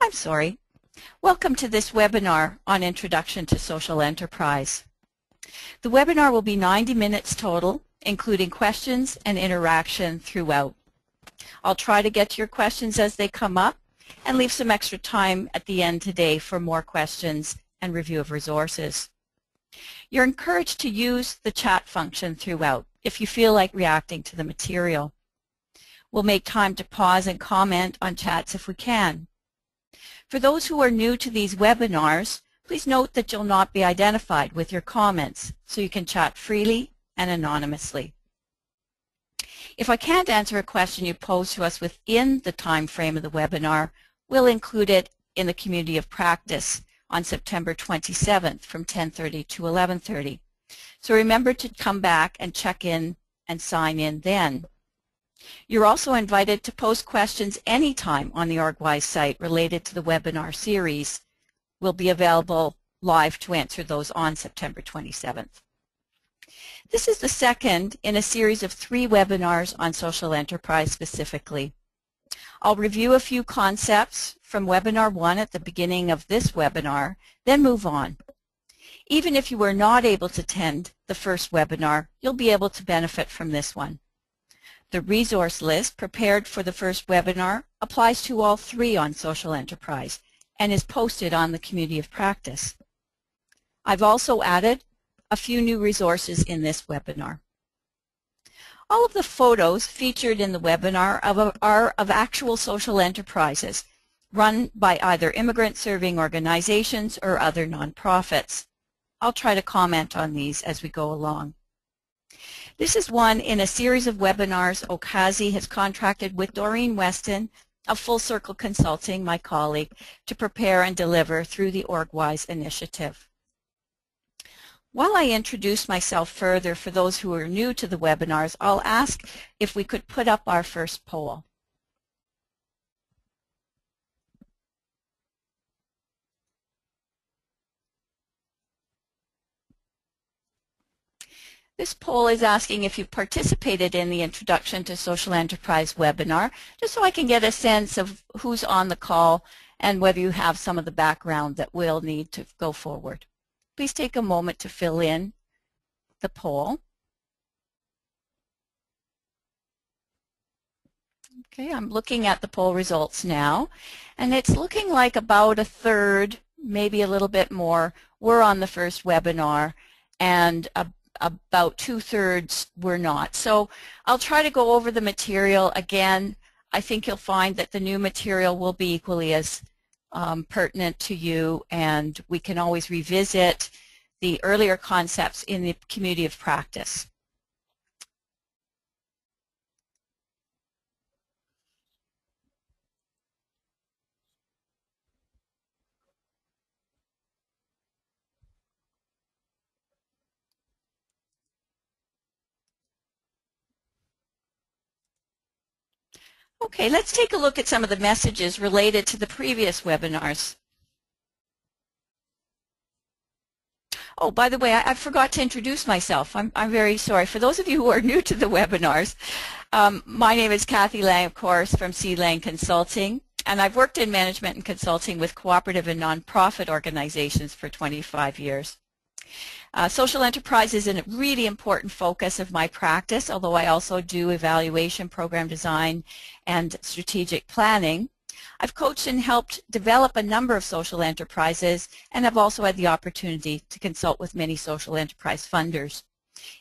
I'm sorry. Welcome to this webinar on Introduction to Social Enterprise. The webinar will be 90 minutes total, including questions and interaction throughout. I'll try to get to your questions as they come up and leave some extra time at the end today for more questions and review of resources. You're encouraged to use the chat function throughout if you feel like reacting to the material. We'll make time to pause and comment on chats if we can. For those who are new to these webinars, please note that you'll not be identified with your comments, so you can chat freely and anonymously. If I can't answer a question you pose to us within the time frame of the webinar, we'll include it in the Community of Practice on September 27th from 10:30 to 11:30. So remember to come back and check in and sign in then. You're also invited to post questions anytime on the Orgwise site related to the webinar series. We'll be available live to answer those on September 27th. This is the second in a series of 3 webinars on social enterprise specifically. I'll review a few concepts from webinar 1 at the beginning of this webinar, then move on. Even if you were not able to attend the first webinar, you'll be able to benefit from this one. The resource list prepared for the first webinar applies to all 3 on social enterprise and is posted on the Community of Practice. I've also added a few new resources in this webinar. All of the photos featured in the webinar are of actual social enterprises run by either immigrant-serving organizations or other nonprofits. I'll try to comment on these as we go along. This is one in a series of webinars Okazi has contracted with Doreen Weston of Full Circle Consulting, my colleague, to prepare and deliver through the Orgwise initiative. While I introduce myself further for those who are new to the webinars, I'll ask if we could put up our first poll. This poll is asking if you participated in the Introduction to Social Enterprise webinar, just so I can get a sense of who's on the call and whether you have some of the background that we'll need to go forward. Please take a moment to fill in the poll. Okay, I'm looking at the poll results now, and it's looking like about a third, maybe a little bit more, were on the first webinar, and about 2/3 were not. So I'll try to go over the material again. I think you'll find that the new material will be equally as pertinent to you, and we can always revisit the earlier concepts in the Community of Practice. Okay, let's take a look at some of the messages related to the previous webinars. Oh, by the way, I forgot to introduce myself. I'm very sorry. For those of you who are new to the webinars, my name is Kathy Lang, of course, from C. Lang Consulting, and I've worked in management and consulting with cooperative and nonprofit organizations for 25 years. Social enterprise is a really important focus of my practice, although I also do evaluation, program design, and strategic planning. I've coached and helped develop a number of social enterprises, and I've also had the opportunity to consult with many social enterprise funders.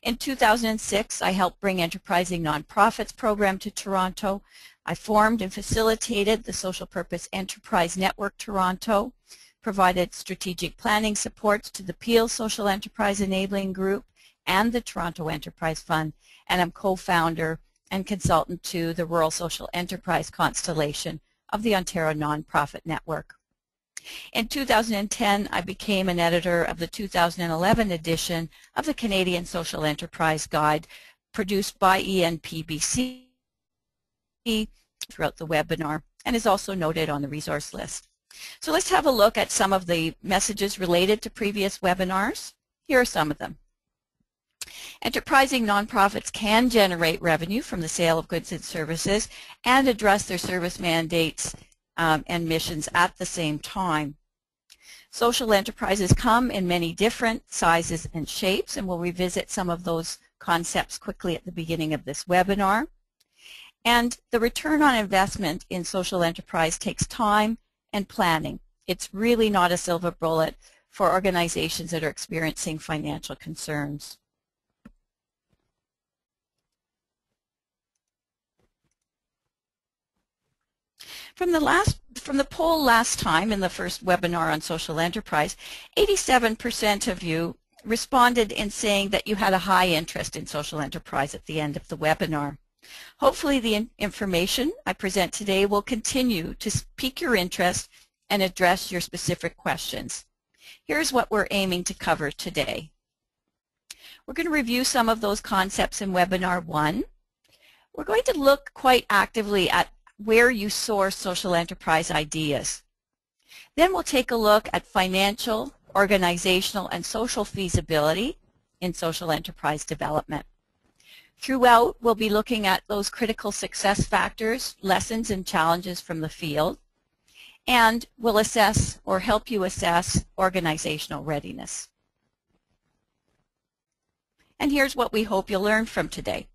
In 2006, I helped bring Enterprising Nonprofits program to Toronto. I formed and facilitated the Social Purpose Enterprise Network Toronto, provided strategic planning supports to the Peel Social Enterprise Enabling Group and the Toronto Enterprise Fund, and I'm co-founder and consultant to the Rural Social Enterprise Constellation of the Ontario Nonprofit Network. In 2010, I became an editor of the 2011 edition of the Canadian Social Enterprise Guide, produced by ENPBC throughout the webinar, and is also noted on the resource list. So let's have a look at some of the messages related to previous webinars. Here are some of them. Enterprising nonprofits can generate revenue from the sale of goods and services and address their service mandates and missions at the same time. Social enterprises come in many different sizes and shapes, and we'll revisit some of those concepts quickly at the beginning of this webinar. And the return on investment in social enterprise takes time and planning. It's really not a silver bullet for organizations that are experiencing financial concerns. From the poll last time in the first webinar on social enterprise, 87% of you responded in saying that you had a high interest in social enterprise at the end of the webinar. Hopefully the information I present today will continue to pique your interest and address your specific questions. Here's what we're aiming to cover today. We're going to review some of those concepts in webinar 1. We're going to look quite actively at where you source social enterprise ideas. Then we'll take a look at financial, organizational, and social feasibility in social enterprise development. Throughout, we'll be looking at those critical success factors, lessons and challenges from the field, and we'll assess or help you assess organizational readiness. And here's what we hope you'll learn from today.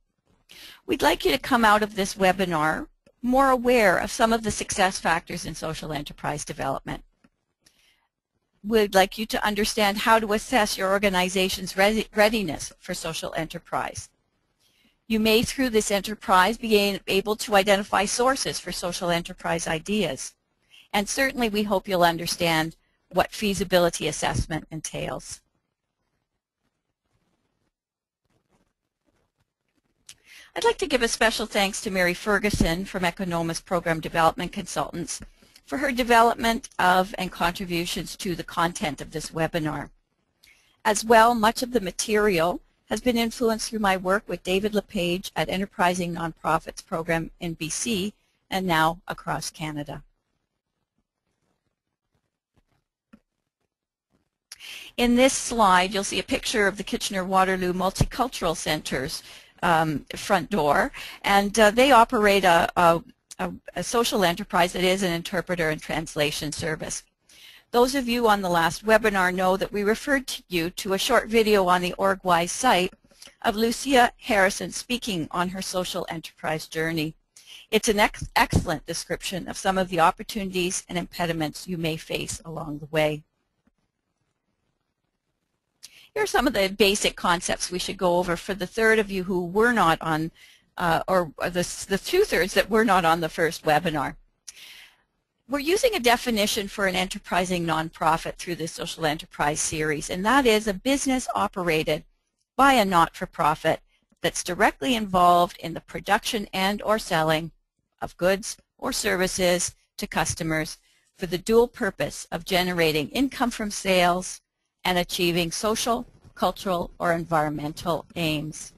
We'd like you to come out of this webinar more aware of some of the success factors in social enterprise development. We'd like you to understand how to assess your organization's readiness for social enterprise. You may, through this enterprise, be able to identify sources for social enterprise ideas. And certainly we hope you'll understand what feasibility assessment entails. I'd like to give a special thanks to Mary Ferguson from Economa's Program Development Consultants for her development of and contributions to the content of this webinar. As well, much of the material has been influenced through my work with David LePage at Enterprising Nonprofits Program in BC and now across Canada. In this slide, you'll see a picture of the Kitchener-Waterloo Multicultural Center's front door, and they operate a social enterprise that is an interpreter and translation service. Those of you on the last webinar know that we referred to you to a short video on the Orgwise site of Lucia Harrison speaking on her social enterprise journey. It's an excellent description of some of the opportunities and impediments you may face along the way. Here are some of the basic concepts we should go over for the third of you who were not on, or the two-thirds that were not on the first webinar. We're using a definition for an enterprising nonprofit through the Social Enterprise series, and that is a business operated by a not-for-profit that's directly involved in the production and or selling of goods or services to customers for the dual purpose of generating income from sales and achieving social, cultural, or environmental aims.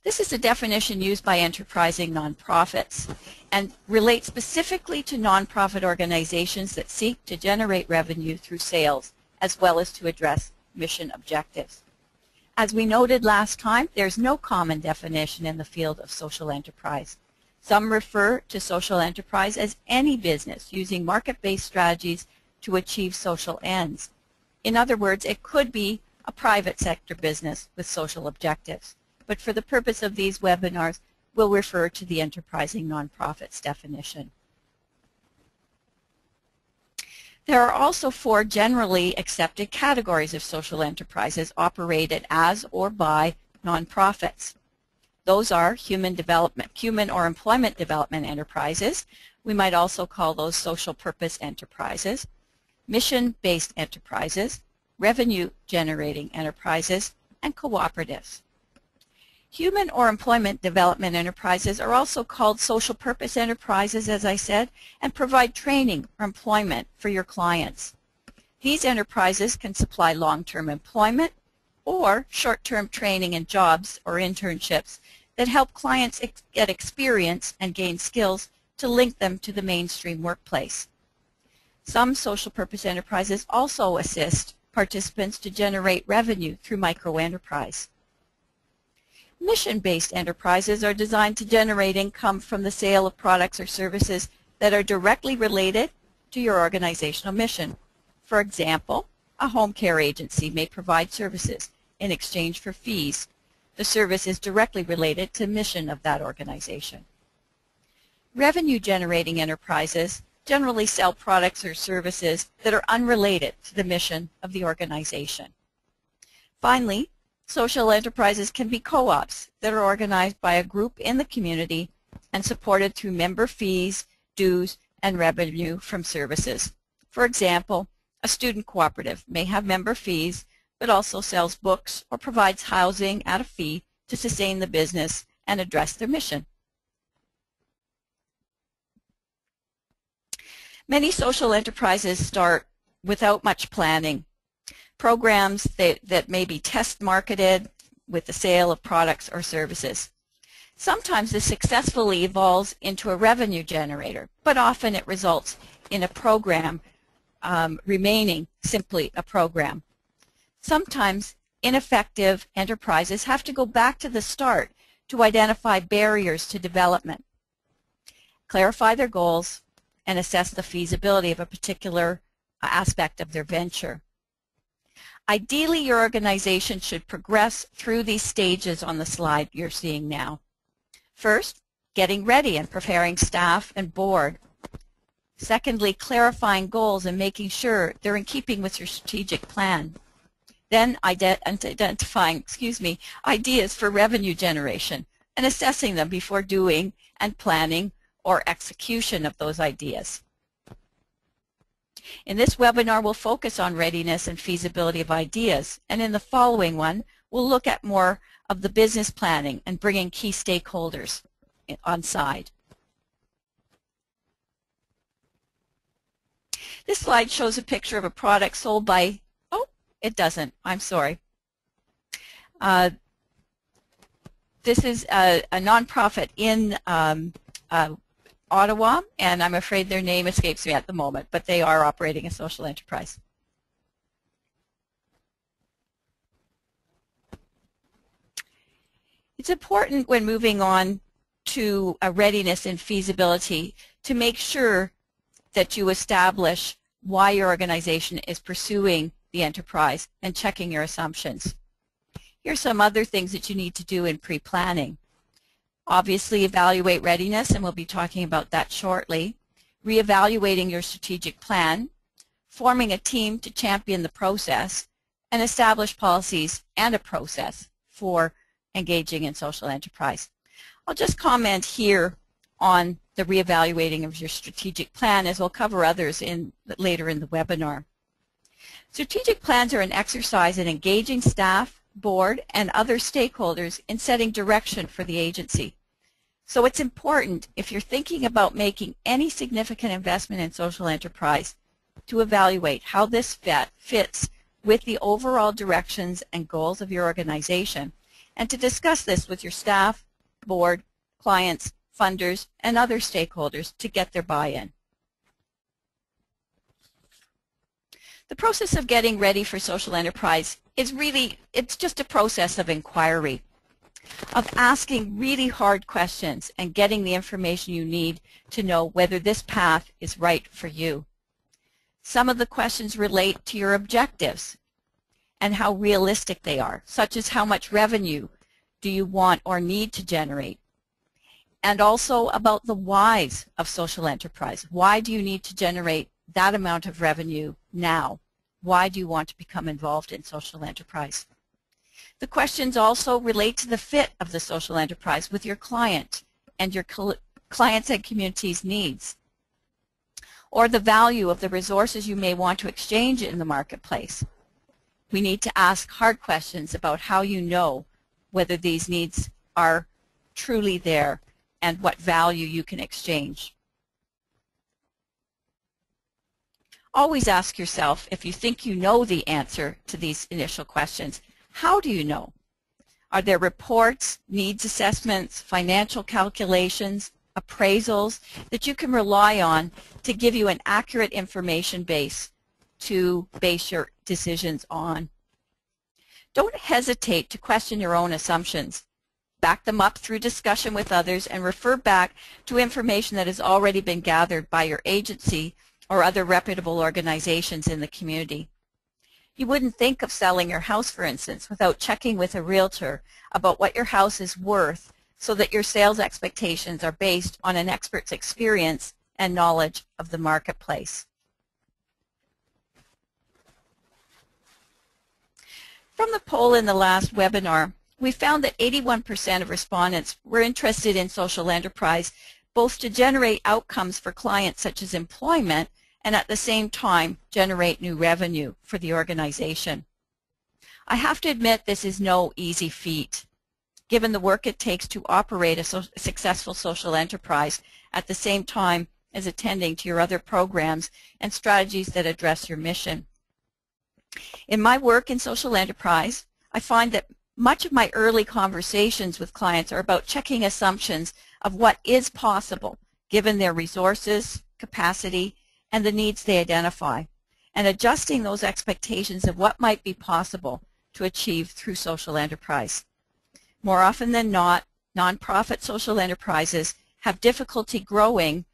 This is a definition used by enterprising nonprofits and relates specifically to nonprofit organizations that seek to generate revenue through sales as well as to address mission objectives. As we noted last time, there's no common definition in the field of social enterprise. Some refer to social enterprise as any business using market-based strategies to achieve social ends. In other words, it could be a private sector business with social objectives. But for the purpose of these webinars, we'll refer to the enterprising nonprofits definition. There are also 4 generally accepted categories of social enterprises operated as or by nonprofits. Those are human or employment development enterprises. We might also call those social purpose enterprises, mission-based enterprises, revenue-generating enterprises, and cooperatives. Human or employment development enterprises are also called social purpose enterprises, as I said, and provide training or employment for your clients. These enterprises can supply long-term employment or short-term training and jobs or internships that help clients get experience and gain skills to link them to the mainstream workplace. Some social purpose enterprises also assist participants to generate revenue through microenterprise. Mission-based enterprises are designed to generate income from the sale of products or services that are directly related to your organizational mission. For example, a home care agency may provide services in exchange for fees. The service is directly related to the mission of that organization. Revenue-generating enterprises generally sell products or services that are unrelated to the mission of the organization. Finally, social enterprises can be co-ops that are organized by a group in the community and supported through member fees, dues, and revenue from services. For example, a student cooperative may have member fees but also sells books or provides housing at a fee to sustain the business and address their mission. Many social enterprises start without much planning. Programs that may be test marketed with the sale of products or services. Sometimes this successfully evolves into a revenue generator, but often it results in a program remaining simply a program. Sometimes ineffective enterprises have to go back to the start to identify barriers to development, clarify their goals, and assess the feasibility of a particular aspect of their venture. Ideally, your organization should progress through these stages on the slide you're seeing now. First, getting ready and preparing staff and board. Secondly, clarifying goals and making sure they're in keeping with your strategic plan. Then identifying ideas for revenue generation and assessing them before doing and planning or execution of those ideas. In this webinar, we'll focus on readiness and feasibility of ideas, and in the following one, we'll look at more of the business planning and bringing key stakeholders on side. This slide shows a picture of a product sold by, it doesn't, I'm sorry. This is a nonprofit in Ottawa, and I'm afraid their name escapes me at the moment, but they are operating a social enterprise. It's important when moving on to a readiness and feasibility to make sure that you establish why your organization is pursuing the enterprise and checking your assumptions. Here's some other things that you need to do in pre-planning. Obviously, evaluate readiness, and we'll be talking about that shortly. Reevaluating your strategic plan, forming a team to champion the process, and establish policies and a process for engaging in social enterprise. I'll just comment here on the reevaluating of your strategic plan, as we'll cover others later in the webinar. Strategic plans are an exercise in engaging staff, board, and other stakeholders in setting direction for the agency. So it's important, if you're thinking about making any significant investment in social enterprise, to evaluate how this fits with the overall directions and goals of your organization, and to discuss this with your staff, board, clients, funders, and other stakeholders to get their buy-in. The process of getting ready for social enterprise is it's just a process of inquiry, of asking really hard questions and getting the information you need to know whether this path is right for you. Some of the questions relate to your objectives and how realistic they are, such as how much revenue do you want or need to generate, and also about the whys of social enterprise. Why do you need to generate that amount of revenue now? Why do you want to become involved in social enterprise? The questions also relate to the fit of the social enterprise with your client and your clients and community's needs, or the value of the resources you may want to exchange in the marketplace. We need to ask hard questions about how you know whether these needs are truly there and what value you can exchange. Always ask yourself, if you think you know the answer to these initial questions, how do you know? Are there reports, needs assessments, financial calculations, appraisals that you can rely on to give you an accurate information base to base your decisions on? Don't hesitate to question your own assumptions back them up through discussion with others, and refer back to information that has already been gathered by your agency or other reputable organizations in the community. You wouldn't think of selling your house, for instance, without checking with a realtor about what your house is worth so that your sales expectations are based on an expert's experience and knowledge of the marketplace. From the poll in the last webinar, we found that 81% of respondents were interested in social enterprise, both to generate outcomes for clients such as employment and at the same time generate new revenue for the organization. I have to admit this is no easy feat, given the work it takes to operate a successful social enterprise at the same time as attending to your other programs and strategies that address your mission. In my work in social enterprise, I find that much of my early conversations with clients are about checking assumptions of what is possible given their resources, capacity, and the needs they identify, and adjusting those expectations of what might be possible to achieve through social enterprise. More often than not, nonprofit social enterprises have difficulty growing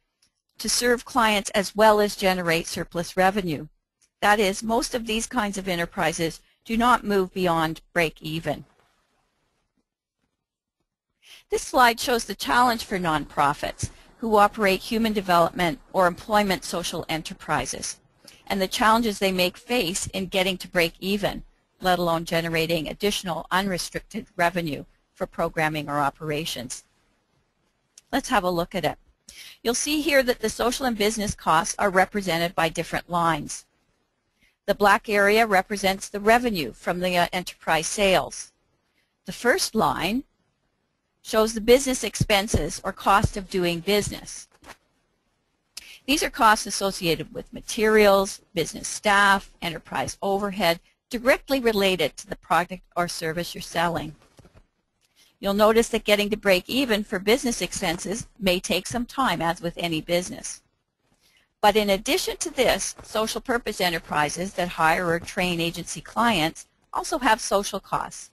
to serve clients as well as generate surplus revenue. That is, most of these kinds of enterprises do not move beyond break even. This slide shows the challenge for nonprofits who operate human development or employment social enterprises and the challenges they may face in getting to break even, let alone generating additional unrestricted revenue for programming or operations. Let's have a look at it. You'll see here that the social and business costs are represented by different lines. The black area represents the revenue from the enterprise sales. The first line shows the business expenses or cost of doing business. These are costs associated with materials, business staff, enterprise overhead, directly related to the product or service you're selling. You'll notice that getting to break even for business expenses may take some time, as with any business. But in addition to this, social purpose enterprises that hire or train agency clients also have social costs.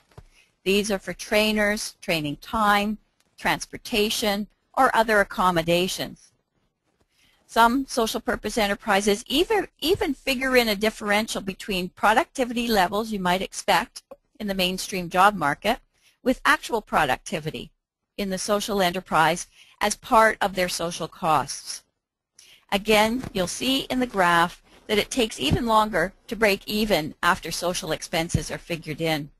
These are for trainers, training time, transportation, or other accommodations. Some social purpose enterprises even figure in a differential between productivity levels you might expect in the mainstream job market with actual productivity in the social enterprise as part of their social costs. Again, you'll see in the graph that it takes even longer to break even after social expenses are figured in.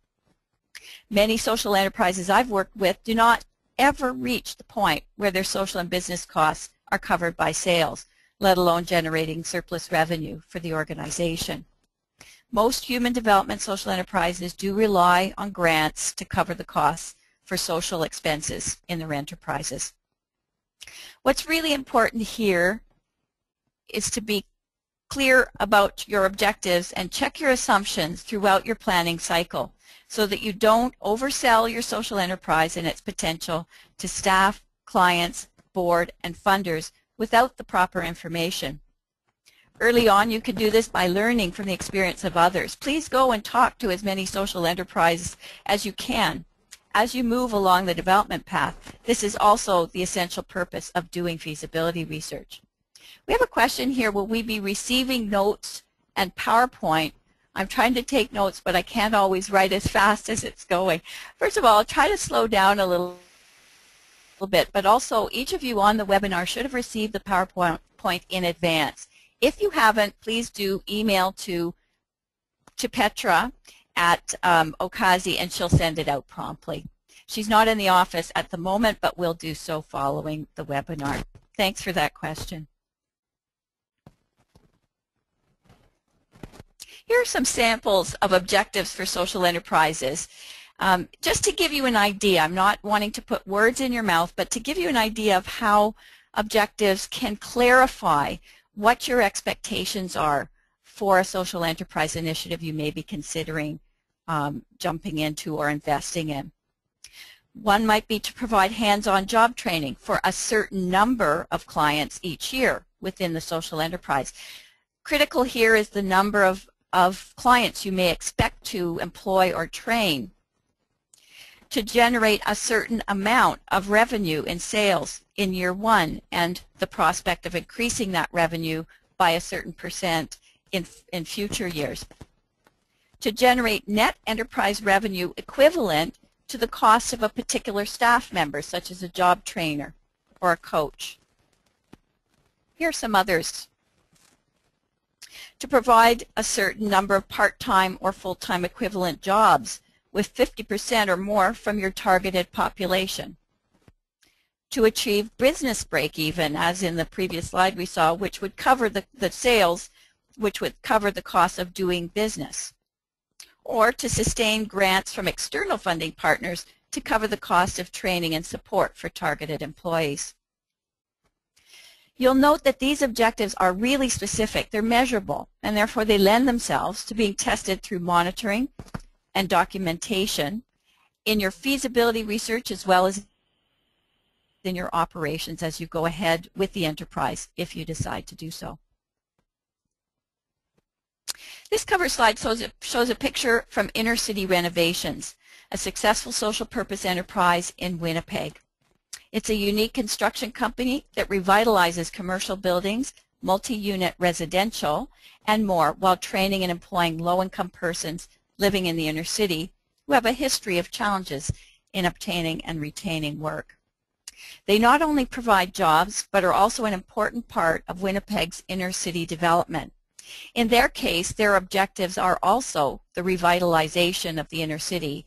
Many social enterprises I've worked with do not ever reach the point where their social and business costs are covered by sales, let alone generating surplus revenue for the organization. Most human development social enterprises do rely on grants to cover the costs for social expenses in their enterprises. What's really important here is to be clear about your objectives and check your assumptions throughout your planning cycle so that you don't oversell your social enterprise and its potential to staff, clients, board, and funders without the proper information. Early on, you can do this by learning from the experience of others. Please go and talk to as many social enterprises as you can. As you move along the development path, this is also the essential purpose of doing feasibility research. We have a question here: will we be receiving notes and PowerPoint? I'm trying to take notes, but I can't always write as fast as it's going. First of all, I'll try to slow down a little bit, but also each of you on the webinar should have received the PowerPoint in advance. If you haven't, please do email to Petra at Okazi, and she'll send it out promptly. She's not in the office at the moment, but will do so following the webinar. Thanks for that question. Here are some samples of objectives for social enterprises. Just to give you an idea, I'm not wanting to put words in your mouth, but to give you an idea of how objectives can clarify what your expectations are for a social enterprise initiative you may be considering jumping into or investing in. One might be to provide hands-on job training for a certain number of clients each year within the social enterprise. Critical here is the number of clients you may expect to employ or train. to generate a certain amount of revenue in sales in year one and the prospect of increasing that revenue by a certain percent in future years. To generate net enterprise revenue equivalent to the cost of a particular staff member, such as a job trainer or a coach. Here are some others. To provide a certain number of part-time or full-time equivalent jobs with 50% or more from your targeted population. To achieve business break-even, as in the previous slide we saw, which would cover the sales, which would cover the cost of doing business. Or to sustain grants from external funding partners to cover the cost of training and support for targeted employees. You'll note that these objectives are really specific, they're measurable, and therefore they lend themselves to being tested through monitoring and documentation in your feasibility research as well as in your operations as you go ahead with the enterprise if you decide to do so. This cover slide shows a picture from Inner City Renovations, a successful social purpose enterprise in Winnipeg. It's a unique construction company that revitalizes commercial buildings, multi-unit residential, and more while training and employing low-income persons living in the inner city who have a history of challenges in obtaining and retaining work. They not only provide jobs, but are also an important part of Winnipeg's inner city development. In their case, their objectives are also the revitalization of the inner city,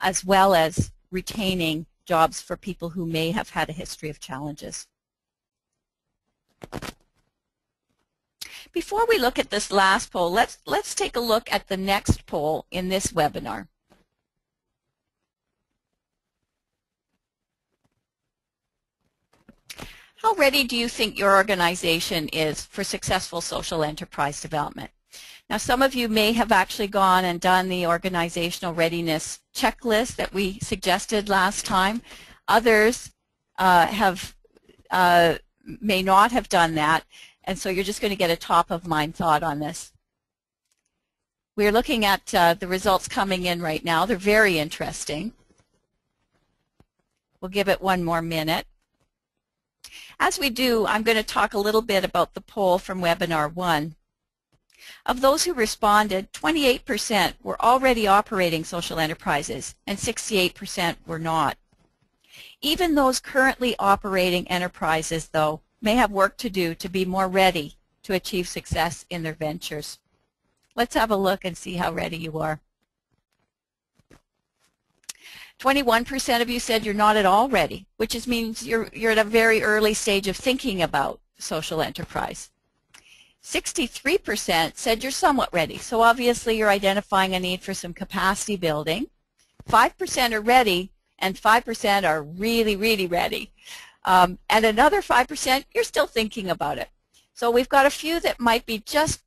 as well as retaining jobs for people who may have had a history of challenges. Before we look at this last poll, let's take a look at the next poll in this webinar. How ready do you think your organization is for successful social enterprise development? Now, some of you may have actually gone and done the organizational readiness checklist that we suggested last time. Others may not have done that, and so you're just going to get a top-of-mind thought on this. We're looking at the results coming in right now. They're very interesting. We'll give it one more minute. As we do, I'm going to talk a little bit about the poll from webinar 1. Of those who responded, 28% were already operating social enterprises and 68% were not. Even those currently operating enterprises, though, may have work to do to be more ready to achieve success in their ventures. Let's have a look and see how ready you are. 21% of you said you're not at all ready, which means you're at a very early stage of thinking about social enterprise. 63% said you're somewhat ready, so obviously you're identifying a need for some capacity building. 5% are ready, and 5% are really, really ready. And another 5%, you're still thinking about it. So we've got a few that might be just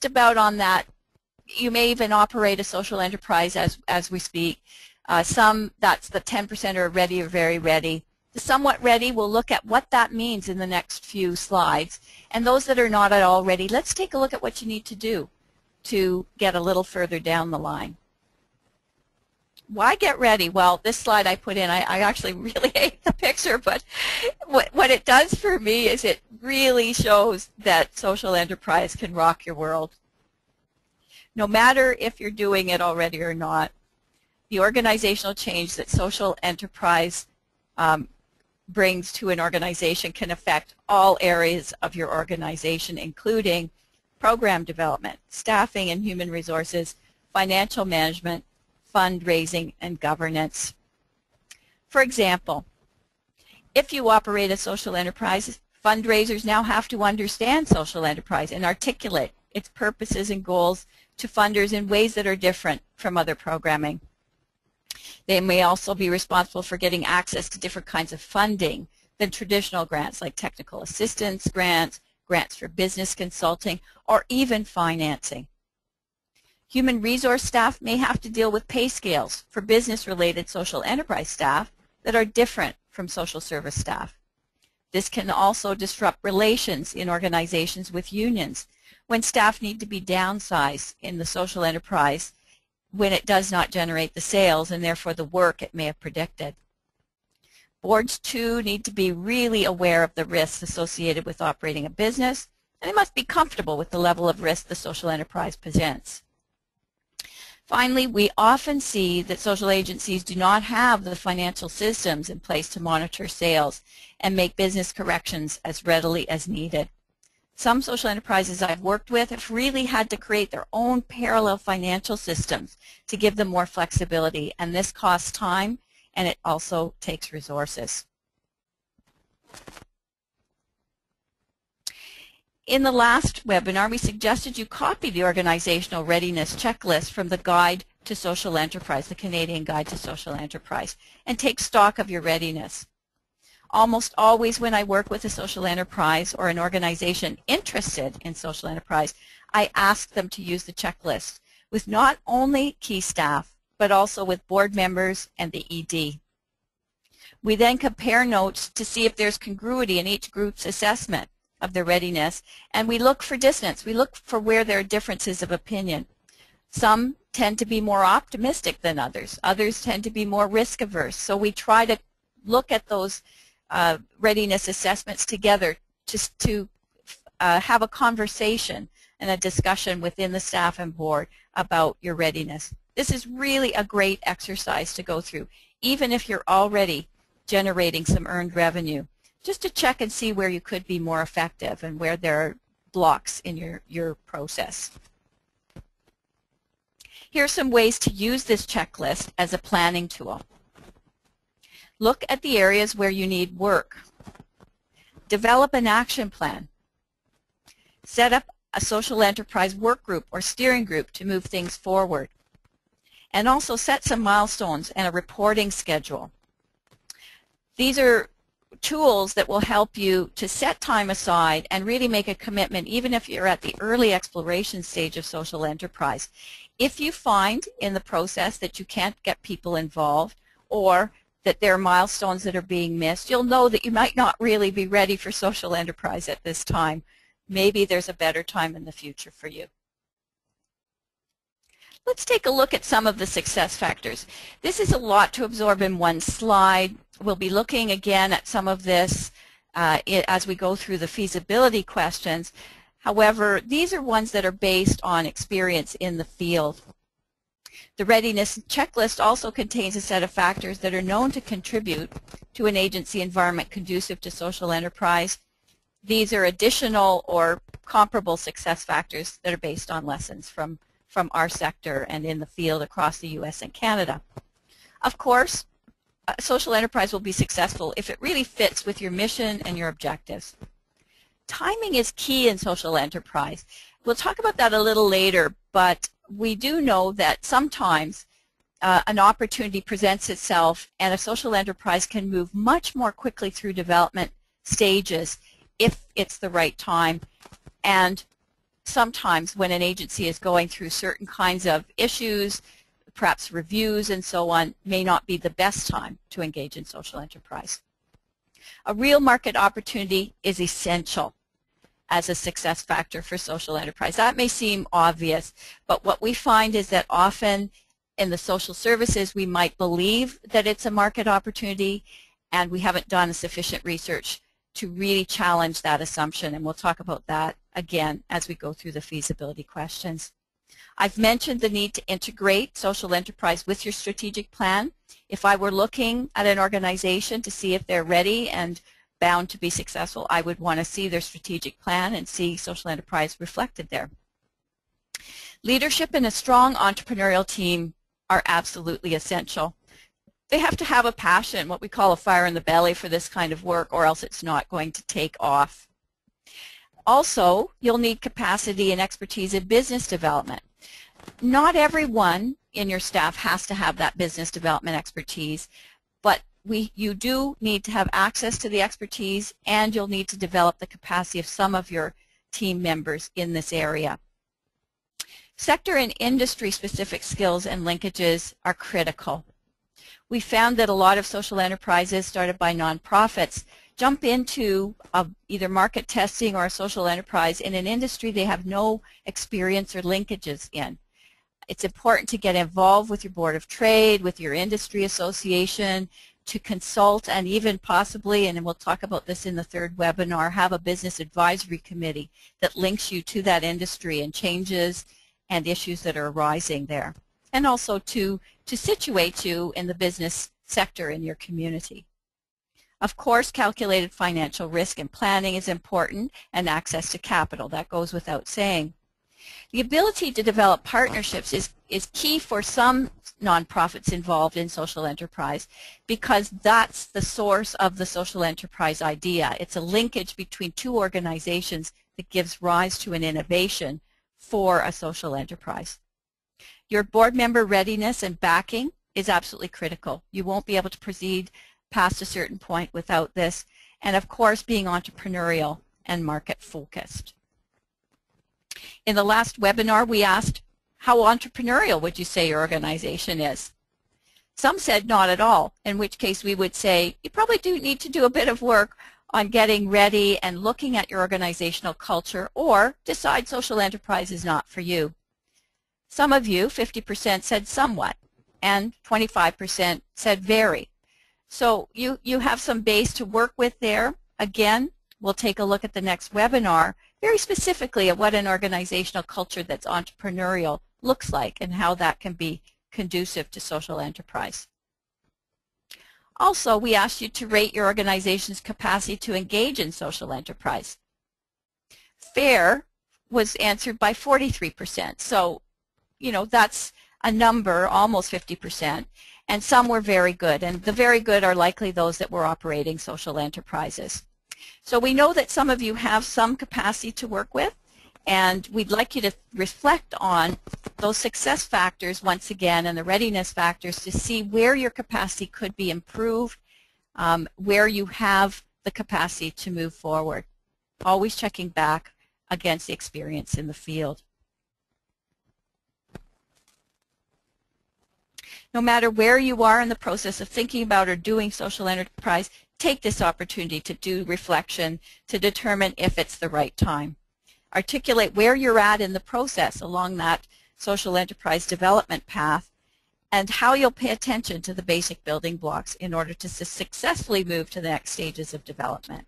about on that. You may even operate a social enterprise as we speak. Some, that's the 10% are ready or very ready. The somewhat ready, we'll look at what that means in the next few slides. And those that are not at all ready, let's take a look at what you need to do to get a little further down the line. Why get ready? Well, this slide I put in, I actually really hate the picture, but what it does for me is it really shows that social enterprise can rock your world. No matter if you're doing it already or not, the organizational change that social enterprise brings to an organization can affect all areas of your organization, including program development, staffing and human resources, financial management, fundraising, and governance. For example, if you operate a social enterprise, fundraisers now have to understand social enterprise and articulate its purposes and goals to funders in ways that are different from other programming. They may also be responsible for getting access to different kinds of funding than traditional grants like technical assistance grants, grants for business consulting, or even financing. Human resource staff may have to deal with pay scales for business-related social enterprise staff that are different from social service staff. This can also disrupt relations in organizations with unions when staff need to be downsized in the social enterprise when it does not generate the sales and therefore the work it may have predicted. Boards too need to be really aware of the risks associated with operating a business, and they must be comfortable with the level of risk the social enterprise presents. Finally, we often see that social agencies do not have the financial systems in place to monitor sales and make business corrections as readily as needed. Some social enterprises I've worked with have really had to create their own parallel financial systems to give them more flexibility, and this costs time and it also takes resources. In the last webinar, we suggested you copy the organizational readiness checklist from the Guide to Social Enterprise, the Canadian Guide to Social Enterprise, and take stock of your readiness. Almost always when I work with a social enterprise or an organization interested in social enterprise, I ask them to use the checklist with not only key staff, but also with board members and the ED. We then compare notes to see if there's congruity in each group's assessment of their readiness, and we look for dissonance. We look for where there are differences of opinion. Some tend to be more optimistic than others. Others tend to be more risk averse. So we try to look at those readiness assessments together just to have a conversation and a discussion within the staff and board about your readiness. This is really a great exercise to go through, even if you're already generating some earned revenue, just to check and see where you could be more effective and where there are blocks in your process. Here are some ways to use this checklist as a planning tool. Look at the areas where you need work. Develop an action plan. Set up a social enterprise work group or steering group to move things forward. And also set some milestones and a reporting schedule. These are tools that will help you to set time aside and really make a commitment, even if you're at the early exploration stage of social enterprise. If you find in the process that you can't get people involved or that there are milestones that are being missed, you'll know that you might not really be ready for social enterprise at this time. Maybe there's a better time in the future for you. Let's take a look at some of the success factors. This is a lot to absorb in one slide. We'll be looking again at some of this as we go through the feasibility questions. However, these are ones that are based on experience in the field. The readiness checklist also contains a set of factors that are known to contribute to an agency environment conducive to social enterprise. These are additional or comparable success factors that are based on lessons from our sector and in the field across the U.S. and Canada. Of course, a social enterprise will be successful if it really fits with your mission and your objectives. Timing is key in social enterprise. We'll talk about that a little later, but we do know that sometimes an opportunity presents itself and a social enterprise can move much more quickly through development stages if it's the right time. And sometimes when an agency is going through certain kinds of issues, perhaps reviews and so on, may not be the best time to engage in social enterprise. A real market opportunity is essential as a success factor for social enterprise. That may seem obvious, but what we find is that often in the social services we might believe that it's a market opportunity and we haven't done sufficient research to really challenge that assumption, and we'll talk about that again as we go through the feasibility questions. I've mentioned the need to integrate social enterprise with your strategic plan. If I were looking at an organization to see if they're ready and bound to be successful, I would want to see their strategic plan and see social enterprise reflected there. Leadership and a strong entrepreneurial team are absolutely essential. They have to have a passion, what we call a fire in the belly for this kind of work, or else it's not going to take off. Also, you'll need capacity and expertise in business development. Not everyone in your staff has to have that business development expertise, but you do need to have access to the expertise, and you'll need to develop the capacity of some of your team members in this area. Sector and industry-specific skills and linkages are critical. We found that a lot of social enterprises started by nonprofits jump into either market testing or a social enterprise in an industry they have no experience or linkages in. It's important to get involved with your Board of Trade, with your industry association, to consult and even possibly, and we'll talk about this in the third webinar, have a business advisory committee that links you to that industry and changes and issues that are arising there. And also to situate you in the business sector in your community. Of course, calculated financial risk and planning is important, and access to capital. That goes without saying. The ability to develop partnerships is key for some nonprofits involved in social enterprise, because that's the source of the social enterprise idea. It's a linkage between two organizations that gives rise to an innovation for a social enterprise. Your board member readiness and backing is absolutely critical. You won't be able to proceed past a certain point without this. And of course, being entrepreneurial and market focused. In the last webinar, we asked, how entrepreneurial would you say your organization is? Some said not at all, in which case we would say you probably do need to do a bit of work on getting ready and looking at your organizational culture, or decide social enterprise is not for you. Some of you, 50%, said somewhat, and 25% said very. So you have some base to work with there. Again, we'll take a look at the next webinar very specifically at what an organizational culture that's entrepreneurial looks like and how that can be conducive to social enterprise. Also, we asked you to rate your organization's capacity to engage in social enterprise. Fair was answered by 43%. So, you know, that's a number, almost 50%. And some were very good. And the very good are likely those that were operating social enterprises. So we know that some of you have some capacity to work with, and we'd like you to reflect on those success factors once again and the readiness factors to see where your capacity could be improved, where you have the capacity to move forward. Always checking back against the experience in the field. No matter where you are in the process of thinking about or doing social enterprise, take this opportunity to do reflection to determine if it's the right time. Articulate where you're at in the process along that social enterprise development path and how you'll pay attention to the basic building blocks in order to successfully move to the next stages of development.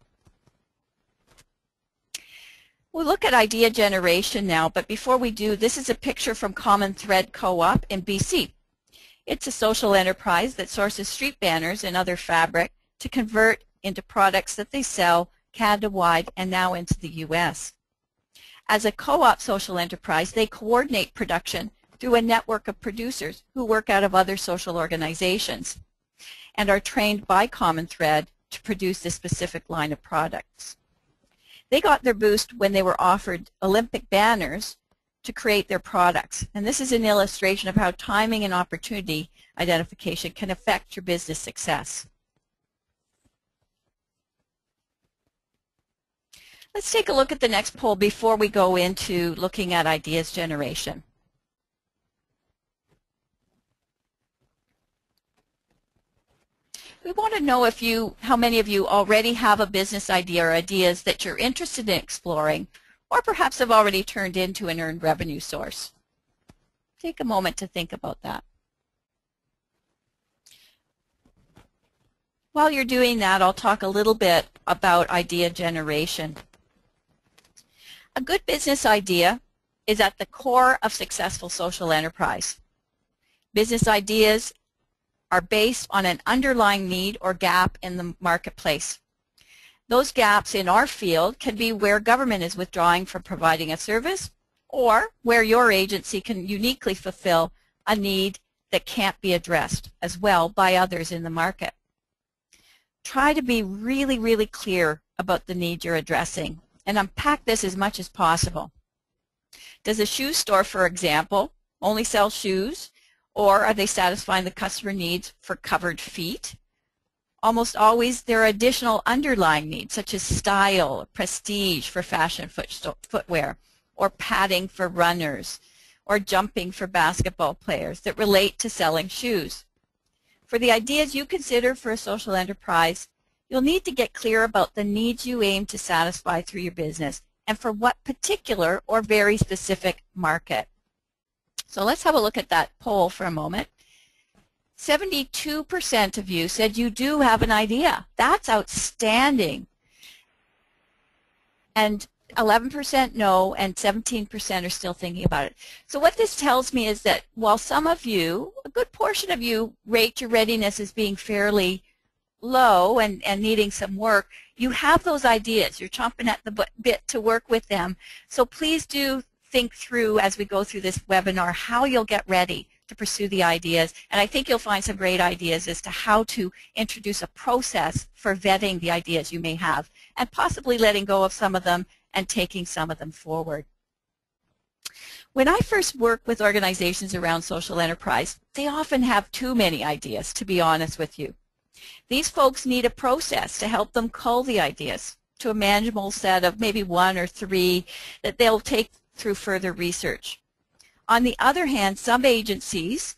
We'll look at idea generation now, but before we do, this is a picture from Common Thread Co-op in BC. It's a social enterprise that sources street banners and other fabric to convert into products that they sell Canada-wide and now into the U.S. As a co-op social enterprise, they coordinate production through a network of producers who work out of other social organizations and are trained by Common Thread to produce this specific line of products. They got their boost when they were offered Olympic banners to create their products. And this is an illustration of how timing and opportunity identification can affect your business success. Let's take a look at the next poll before we go into looking at ideas generation. We want to know how many of you already have a business idea or ideas that you're interested in exploring, or perhaps have already turned into an earned revenue source. Take a moment to think about that. While you're doing that, I'll talk a little bit about idea generation. A good business idea is at the core of successful social enterprise. Business ideas are based on an underlying need or gap in the marketplace. Those gaps in our field can be where government is withdrawing from providing a service, or where your agency can uniquely fulfill a need that can't be addressed as well by others in the market. Try to be really, really clear about the need you're addressing and unpack this as much as possible. Does a shoe store, for example, only sell shoes, or are they satisfying the customer needs for covered feet? Almost always there are additional underlying needs such as style, prestige for fashion footwear, or padding for runners, or jumping for basketball players that relate to selling shoes. For the ideas you consider for a social enterprise, you'll need to get clear about the needs you aim to satisfy through your business and for what particular or very specific market. So let's have a look at that poll for a moment. 72% of you said you do have an idea. That's outstanding. And 11% no, and 17% are still thinking about it. So what this tells me is that while some of you, a good portion of you, rate your readiness as being fairly low and needing some work, you have those ideas. You're chomping at the bit to work with them. So please do think through as we go through this webinar how you'll get ready to pursue the ideas. And I think you'll find some great ideas as to how to introduce a process for vetting the ideas you may have and possibly letting go of some of them and taking some of them forward. When I first work with organizations around social enterprise, they often have too many ideas, to be honest with you. These folks need a process to help them cull the ideas to a manageable set of maybe 1 or 3 that they'll take through further research. On the other hand, some agencies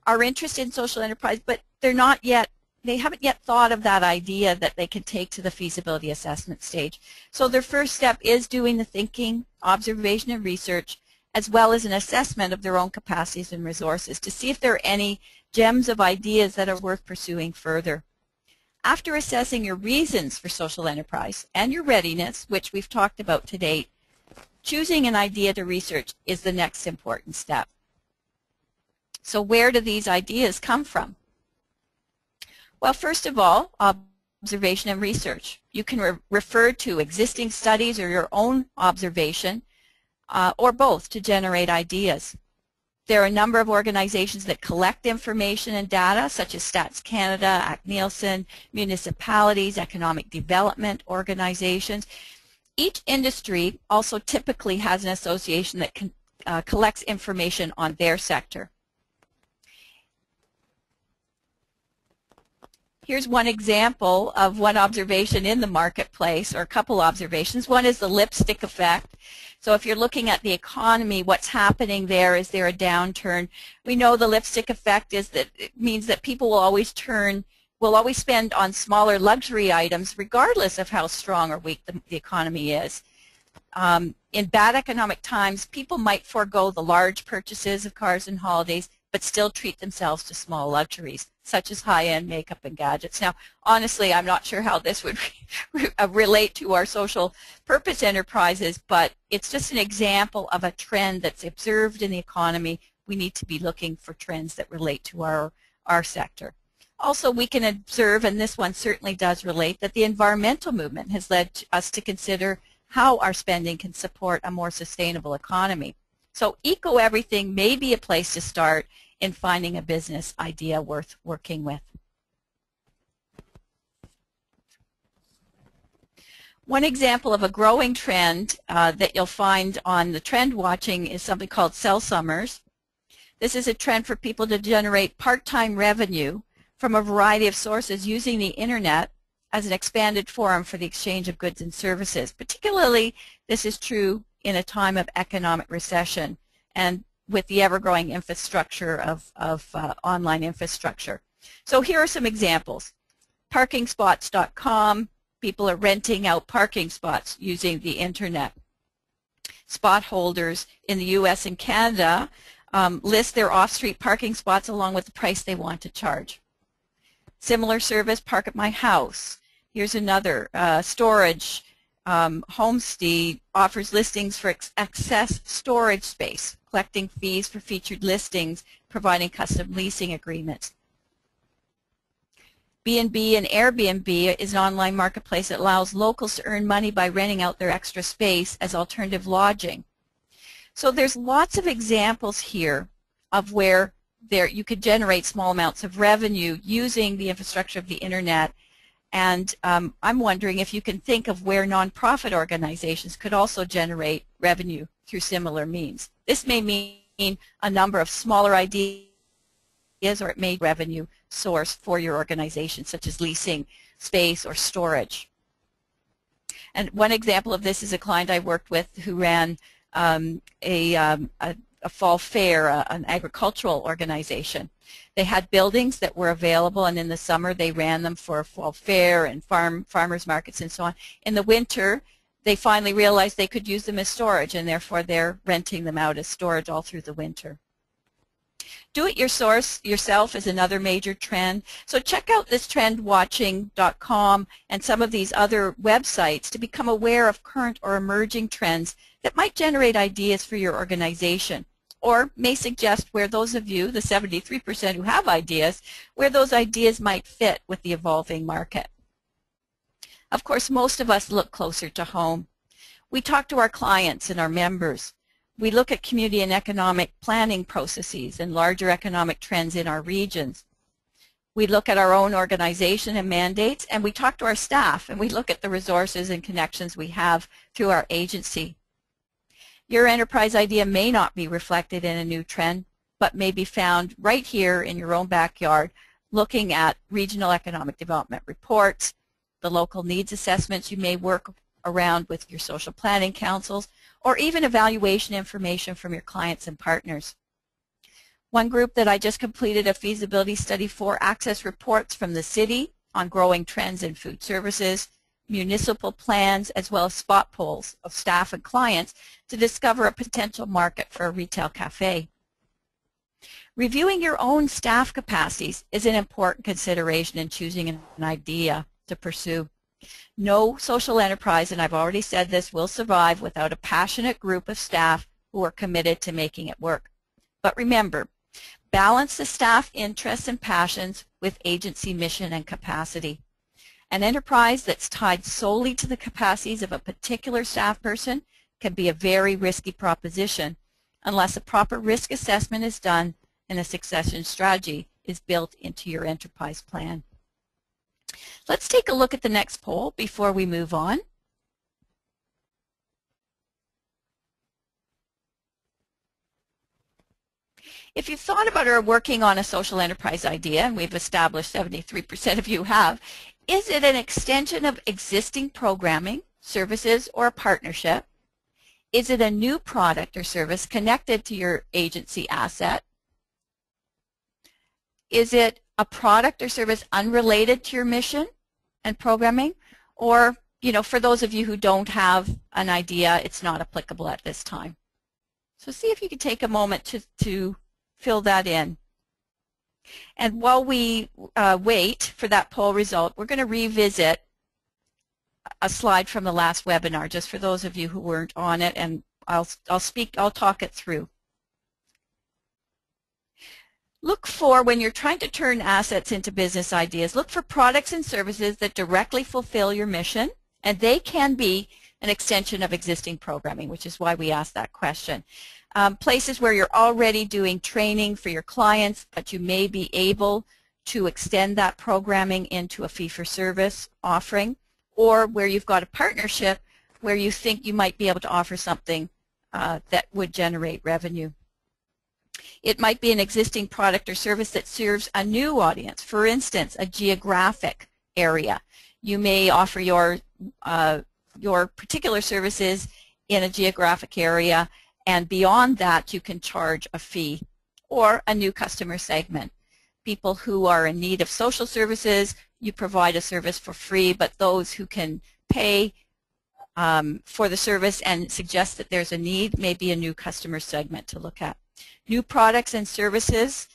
are interested in social enterprise, but they haven't yet thought of that idea that they can take to the feasibility assessment stage. So their first step is doing the thinking, observation, and research, as well as an assessment of their own capacities and resources to see if there are any gems of ideas that are worth pursuing further. After assessing your reasons for social enterprise and your readiness, which we've talked about to date, choosing an idea to research is the next important step. So where do these ideas come from? Well, first of all, observation and research. You can refer to existing studies or your own observation or both to generate ideas. There are a number of organizations that collect information and data, such as Stats Canada, ACT-Nielsen, municipalities, economic development organizations. Each industry also typically has an association that collects information on their sector. Here's one example of one observation in the marketplace, or a couple observations. One is the lipstick effect. So if you're looking at the economy, what's happening there? Is there a downturn? We know the lipstick effect is that it means that people will always spend on smaller luxury items regardless of how strong or weak the economy is. In bad economic times, people might forego the large purchases of cars and holidays, but still treat themselves to small luxuries, such as high-end makeup and gadgets. Now, honestly, I'm not sure how this would relate to our social purpose enterprises, but it's just an example of a trend that's observed in the economy. We need to be looking for trends that relate to our sector. Also, we can observe, and this one certainly does relate, that the environmental movement has led us to consider how our spending can support a more sustainable economy. So eco-everything may be a place to start in finding a business idea worth working with. One example of a growing trend that you'll find on the trend watching is something called cell summers. This is a trend for people to generate part-time revenue from a variety of sources using the internet as an expanded forum for the exchange of goods and services. Particularly, this is true in a time of economic recession and with the ever-growing infrastructure of online infrastructure. So here are some examples. Parkingspots.com, people are renting out parking spots using the internet. Spot holders in the US and Canada list their off-street parking spots along with the price they want to charge. Similar service, Park at My House. Here's another, storage. Homestead offers listings for excess storage space, collecting fees for featured listings, providing custom leasing agreements. B&B and Airbnb is an online marketplace that allows locals to earn money by renting out their extra space as alternative lodging. So there's lots of examples here of where you could generate small amounts of revenue using the infrastructure of the internet. And I'm wondering if you can think of where nonprofit organizations could also generate revenue through similar means. This may mean a number of smaller ideas, or it may be a revenue source for your organization, such as leasing space or storage. And one example of this is a client I worked with who ran a fall fair, an agricultural organization. They had buildings that were available, and in the summer they ran them for a fall fair and farmers markets and so on. In the winter, they finally realized they could use them as storage, and therefore they're renting them out as storage all through the winter. Do-it-yourself is another major trend. So check out this trendwatching.com and some of these other websites to become aware of current or emerging trends that might generate ideas for your organization, or may suggest where those of you, the 73% who have ideas, where those ideas might fit with the evolving market. Of course, most of us look closer to home. We talk to our clients and our members. We look at community and economic planning processes and larger economic trends in our regions. We look at our own organization and mandates, and we talk to our staff, and we look at the resources and connections we have through our agency. Your enterprise idea may not be reflected in a new trend, but may be found right here in your own backyard, looking at regional economic development reports, the local needs assessments you may work around with your social planning councils, or even evaluation information from your clients and partners. One group that I just completed a feasibility study for accessed reports from the city on growing trends in food services, municipal plans, as well as spot polls of staff and clients to discover a potential market for a retail cafe. Reviewing your own staff capacities is an important consideration in choosing an idea to pursue. No social enterprise, and I've already said this, will survive without a passionate group of staff who are committed to making it work. But remember, balance the staff interests and passions with agency mission and capacity. An enterprise that's tied solely to the capacities of a particular staff person can be a very risky proposition unless a proper risk assessment is done and a succession strategy is built into your enterprise plan. Let's take a look at the next poll before we move on. If you've thought about or are working on a social enterprise idea, and we've established 73% of you have, is it an extension of existing programming, services, or a partnership? Is it a new product or service connected to your agency asset? Is it a product or service unrelated to your mission and programming? Or, for those of you who don't have an idea, it's not applicable at this time. So see if you could take a moment to fill that in. And while we wait for that poll result, we're going to revisit a slide from the last webinar, just for those of you who weren't on it, and I'll talk it through. Look for, when you're trying to turn assets into business ideas, look for products and services that directly fulfill your mission, and they can be an extension of existing programming, which is why we asked that question. Places where you're already doing training for your clients, but you may be able to extend that programming into a fee-for-service offering, or where you've got a partnership where you think you might be able to offer something that would generate revenue. It might be an existing product or service that serves a new audience, for instance, a geographic area. You may offer your particular services in a geographic area, and beyond that you can charge a fee, or a new customer segment. People who are in need of social services, you provide a service for free, but those who can pay for the service and suggest that there's a need may be a new customer segment to look at. New products and services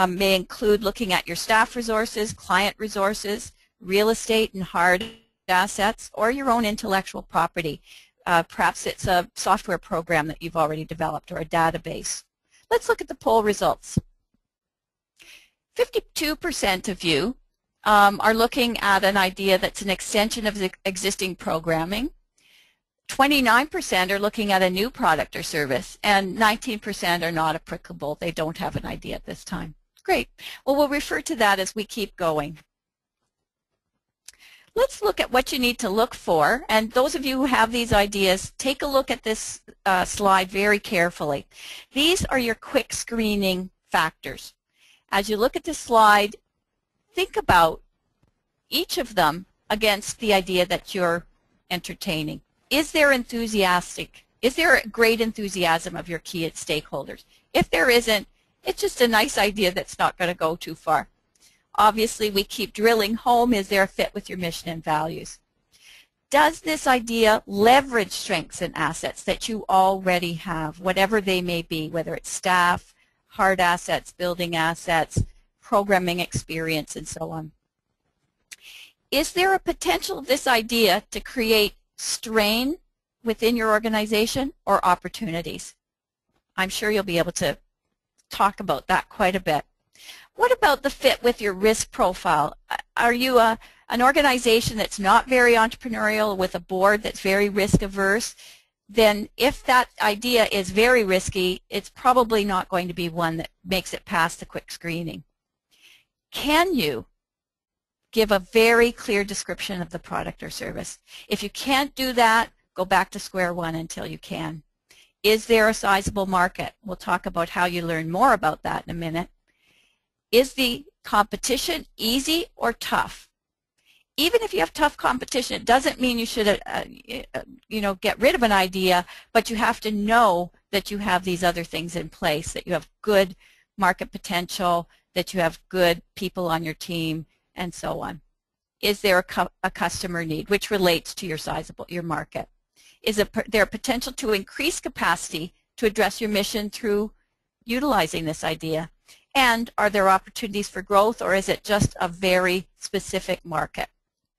may include looking at your staff resources, client resources, real estate and hard assets, or your own intellectual property. Perhaps it's a software program that you've already developed or a database. Let's look at the poll results. 52% of you are looking at an idea that's an extension of the existing programming. 29% are looking at a new product or service, and 19% are not applicable. They don't have an idea at this time. Great. Well, we'll refer to that as we keep going. Let's look at what you need to look for, and those of you who have these ideas, take a look at this slide very carefully. These are your quick screening factors. As you look at this slide, think about each of them against the idea that you're entertaining. Is there enthusiastic? Is there a great enthusiasm of your key stakeholders? If there isn't, it's just a nice idea that's not going to go too far. Obviously, we keep drilling home, is there a fit with your mission and values? Does this idea leverage strengths and assets that you already have, whatever they may be, whether it's staff, hard assets, building assets, programming experience, and so on. Is there a potential of this idea to create strain within your organization or opportunities? I'm sure you'll be able to talk about that quite a bit. What about the fit with your risk profile? Are you an organization that's not very entrepreneurial with a board that's very risk averse? Then if that idea is very risky, it's probably not going to be one that makes it past the quick screening. Can you give a very clear description of the product or service? If you can't do that, go back to square one until you can. Is there a sizable market? We'll talk about how you learn more about that in a minute. Is the competition easy or tough? Even if you have tough competition, it doesn't mean you should get rid of an idea, but you have to know that you have these other things in place, that you have good market potential, that you have good people on your team, and so on. Is there a customer need, which relates to your market? Is there a potential to increase capacity to address your mission through utilizing this idea? And are there opportunities for growth, or is it just a very specific market?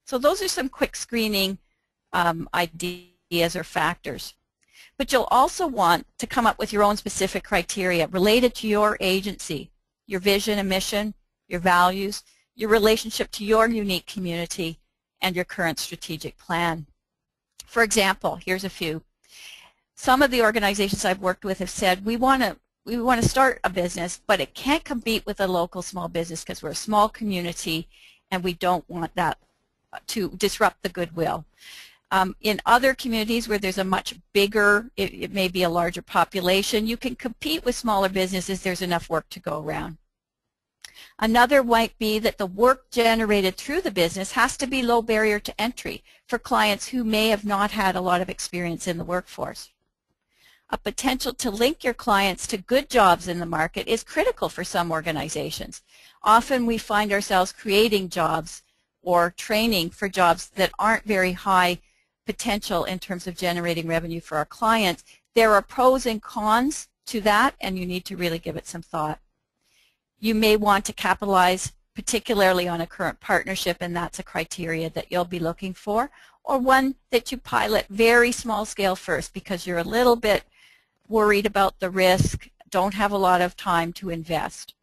So those are some quick screening ideas or factors. But you'll also want to come up with your own specific criteria related to your agency, your vision and mission, your values, your relationship to your unique community, and your current strategic plan. For example, here's a few. Some of the organizations I've worked with have said, we want to start a business, but it can't compete with a local small business because we're a small community and we don't want that to disrupt the goodwill. In other communities where there's a much bigger, it may be a larger population, you can compete with smaller businesses. There's enough work to go around. Another might be that the work generated through the business has to be low barrier to entry for clients who may have not had a lot of experience in the workforce. A potential to link your clients to good jobs in the market is critical for some organizations. Often we find ourselves creating jobs or training for jobs that aren't very high potential in terms of generating revenue for our clients. There are pros and cons to that, and you need to really give it some thought. You may want to capitalize particularly on a current partnership, and that's a criteria that you'll be looking for, or one that you pilot very small scale first because you're a little bit worried about the risk, don't have a lot of time to invest.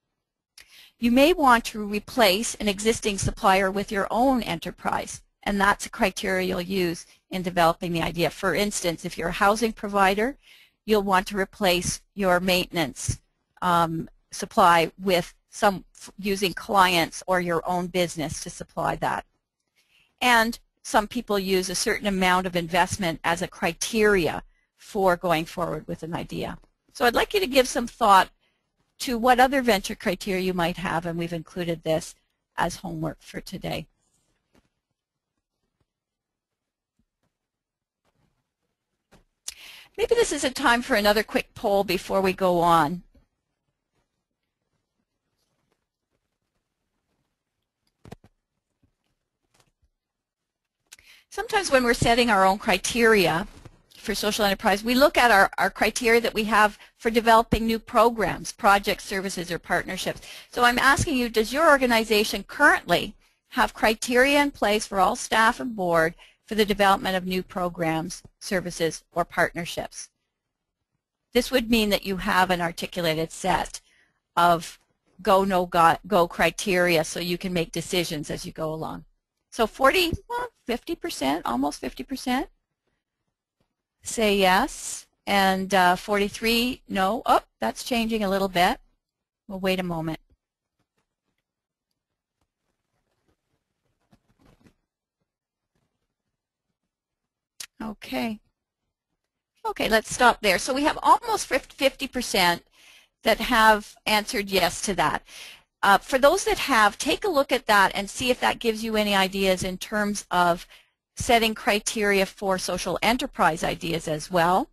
You may want to replace an existing supplier with your own enterprise, and that's a criteria you'll use in developing the idea. For instance, if you're a housing provider, you'll want to replace your maintenance supply with using clients or your own business to supply that. And some people use a certain amount of investment as a criteria for going forward with an idea. So I'd like you to give some thought to what other venture criteria you might have, and we've included this as homework for today. Maybe this is a time for another quick poll before we go on. Sometimes when we're setting our own criteria for social enterprise, we look at our criteria that we have for developing new programs, projects, services, or partnerships. So I'm asking you, does your organization currently have criteria in place for all staff and board for the development of new programs, services, or partnerships? This would mean that you have an articulated set of go, no, go criteria so you can make decisions as you go along. So 50%, almost 50% say yes, and 43 no. Oh, that's changing a little bit. We'll wait a moment. Okay. Okay, let's stop there. So we have almost 50% that have answered yes to that. For those that have, take a look at that and see if that gives you any ideas in terms of setting criteria for social enterprise ideas as well.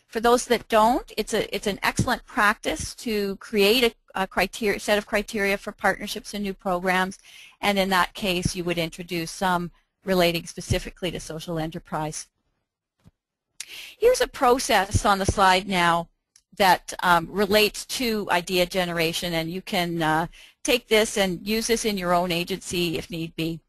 For those that don't, it's an excellent practice to create a set of criteria for partnerships and new programs, and in that case you would introduce some relating specifically to social enterprise. Here's a process on the slide now that relates to idea generation, and you can take this and use this in your own agency if need be.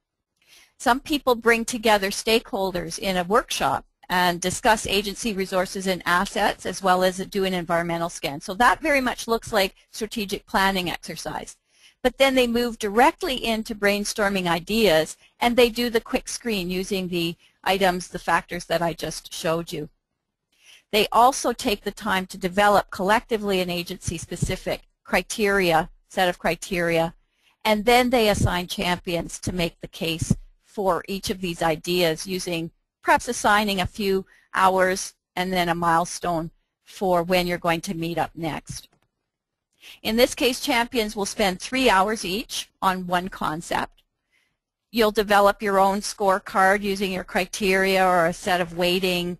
Some people bring together stakeholders in a workshop and discuss agency resources and assets, as well as do an environmental scan. So that very much looks like strategic planning exercise. But then they move directly into brainstorming ideas, and they do the quick screen using the items, the factors that I just showed you. They also take the time to develop collectively an agency-specific set of criteria, and then they assign champions to make the case for each of these ideas, using perhaps assigning a few hours and then a milestone for when you're going to meet up next. In this case, champions will spend 3 hours each on one concept. You'll develop your own scorecard using your criteria or a set of weighting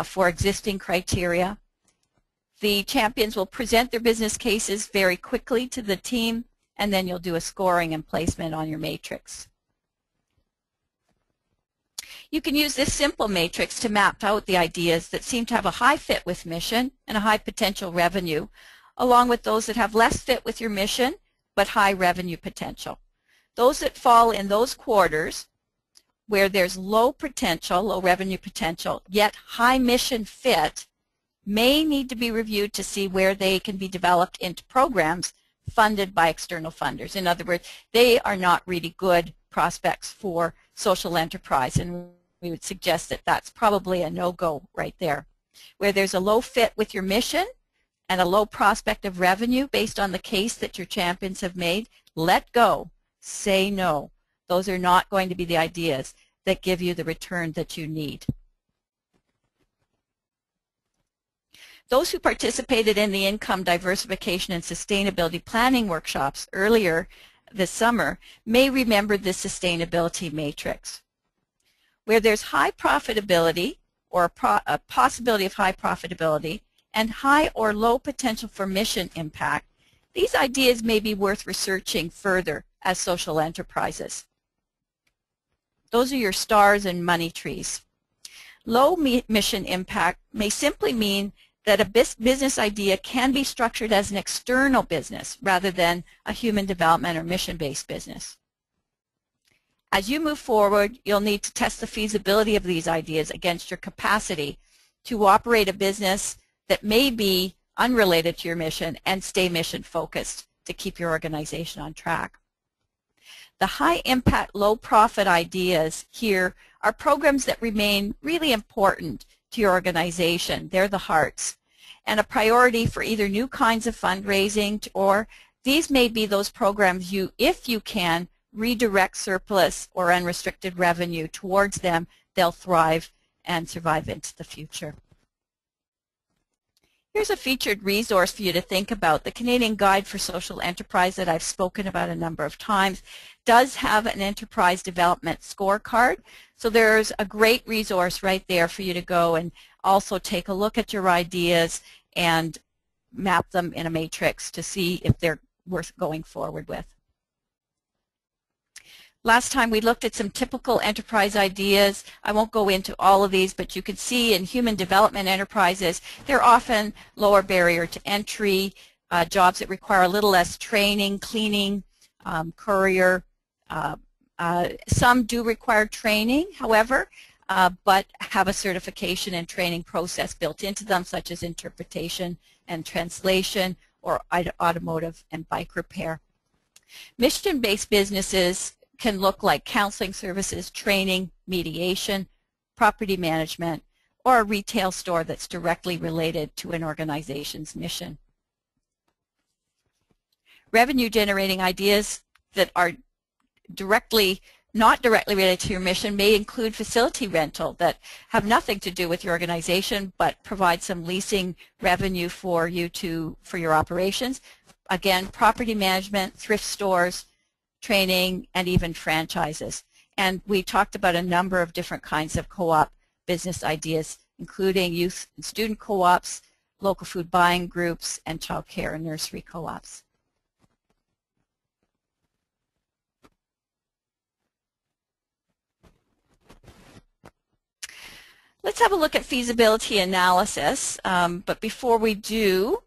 for existing criteria. The champions will present their business cases very quickly to the team, and then you'll do a scoring and placement on your matrix. You can use this simple matrix to map out the ideas that seem to have a high fit with mission and a high potential revenue, along with those that have less fit with your mission but high revenue potential. Those that fall in those quarters where there's low potential, low revenue potential, yet high mission fit, may need to be reviewed to see where they can be developed into programs funded by external funders. In other words, they are not really good prospects for social enterprise, and we would suggest that that's probably a no-go right there. Where there's a low fit with your mission and a low prospect of revenue based on the case that your champions have made, let go, say no. Those are not going to be the ideas that give you the return that you need. Those who participated in the income diversification and sustainability planning workshops earlier this summer may remember this sustainability matrix. Where there's high profitability or a possibility of high profitability and high or low potential for mission impact, these ideas may be worth researching further as social enterprises. Those are your stars and money trees. Low mission impact may simply mean that a business idea can be structured as an external business rather than a human development or mission-based business. As you move forward, you'll need to test the feasibility of these ideas against your capacity to operate a business that may be unrelated to your mission and stay mission-focused to keep your organization on track. The high-impact, low-profit ideas here are programs that remain really important to your organization. They're the hearts, and a priority for either new kinds of fundraising, or these may be those programs you, if you can, redirect surplus or unrestricted revenue towards them. They'll thrive and survive into the future. Here's a featured resource for you to think about. The Canadian Guide for Social Enterprise that I've spoken about a number of times does have an enterprise development scorecard. So there's a great resource right there for you to go and also take a look at your ideas and map them in a matrix to see if they're worth going forward with. Last time we looked at some typical enterprise ideas. I won't go into all of these, but you can see in human development enterprises, they're often lower barrier to entry, jobs that require a little less training, cleaning, courier. Some do require training, however, but have a certification and training process built into them, such as interpretation and translation, or automotive and bike repair. Mission-based businesses can look like counseling services, training, mediation, property management, or a retail store that's directly related to an organization's mission. Revenue-generating ideas that are not directly related to your mission may include facility rental that have nothing to do with your organization but provide some leasing revenue for your operations. Again, property management, thrift stores, training, and even franchises. And we talked about a number of different kinds of co-op business ideas, including youth and student co-ops, local food buying groups, and child care and nursery co-ops. Let's have a look at feasibility analysis, but before we do,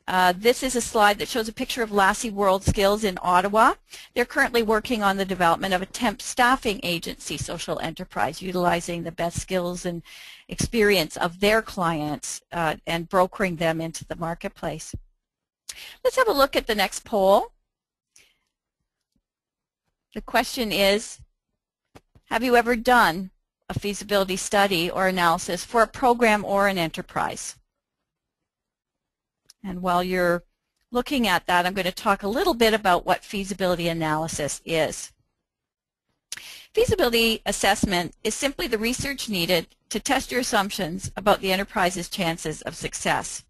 This is a slide that shows a picture of Lassie World Skills in Ottawa. They're currently working on the development of a temp staffing agency social enterprise, utilizing the best skills and experience of their clients and brokering them into the marketplace. Let's have a look at the next poll. The question is, have you ever done a feasibility study or analysis for a program or an enterprise? And while you're looking at that, I'm going to talk a little bit about what feasibility analysis is. Feasibility assessment is simply the research needed to test your assumptions about the enterprise's chances of success.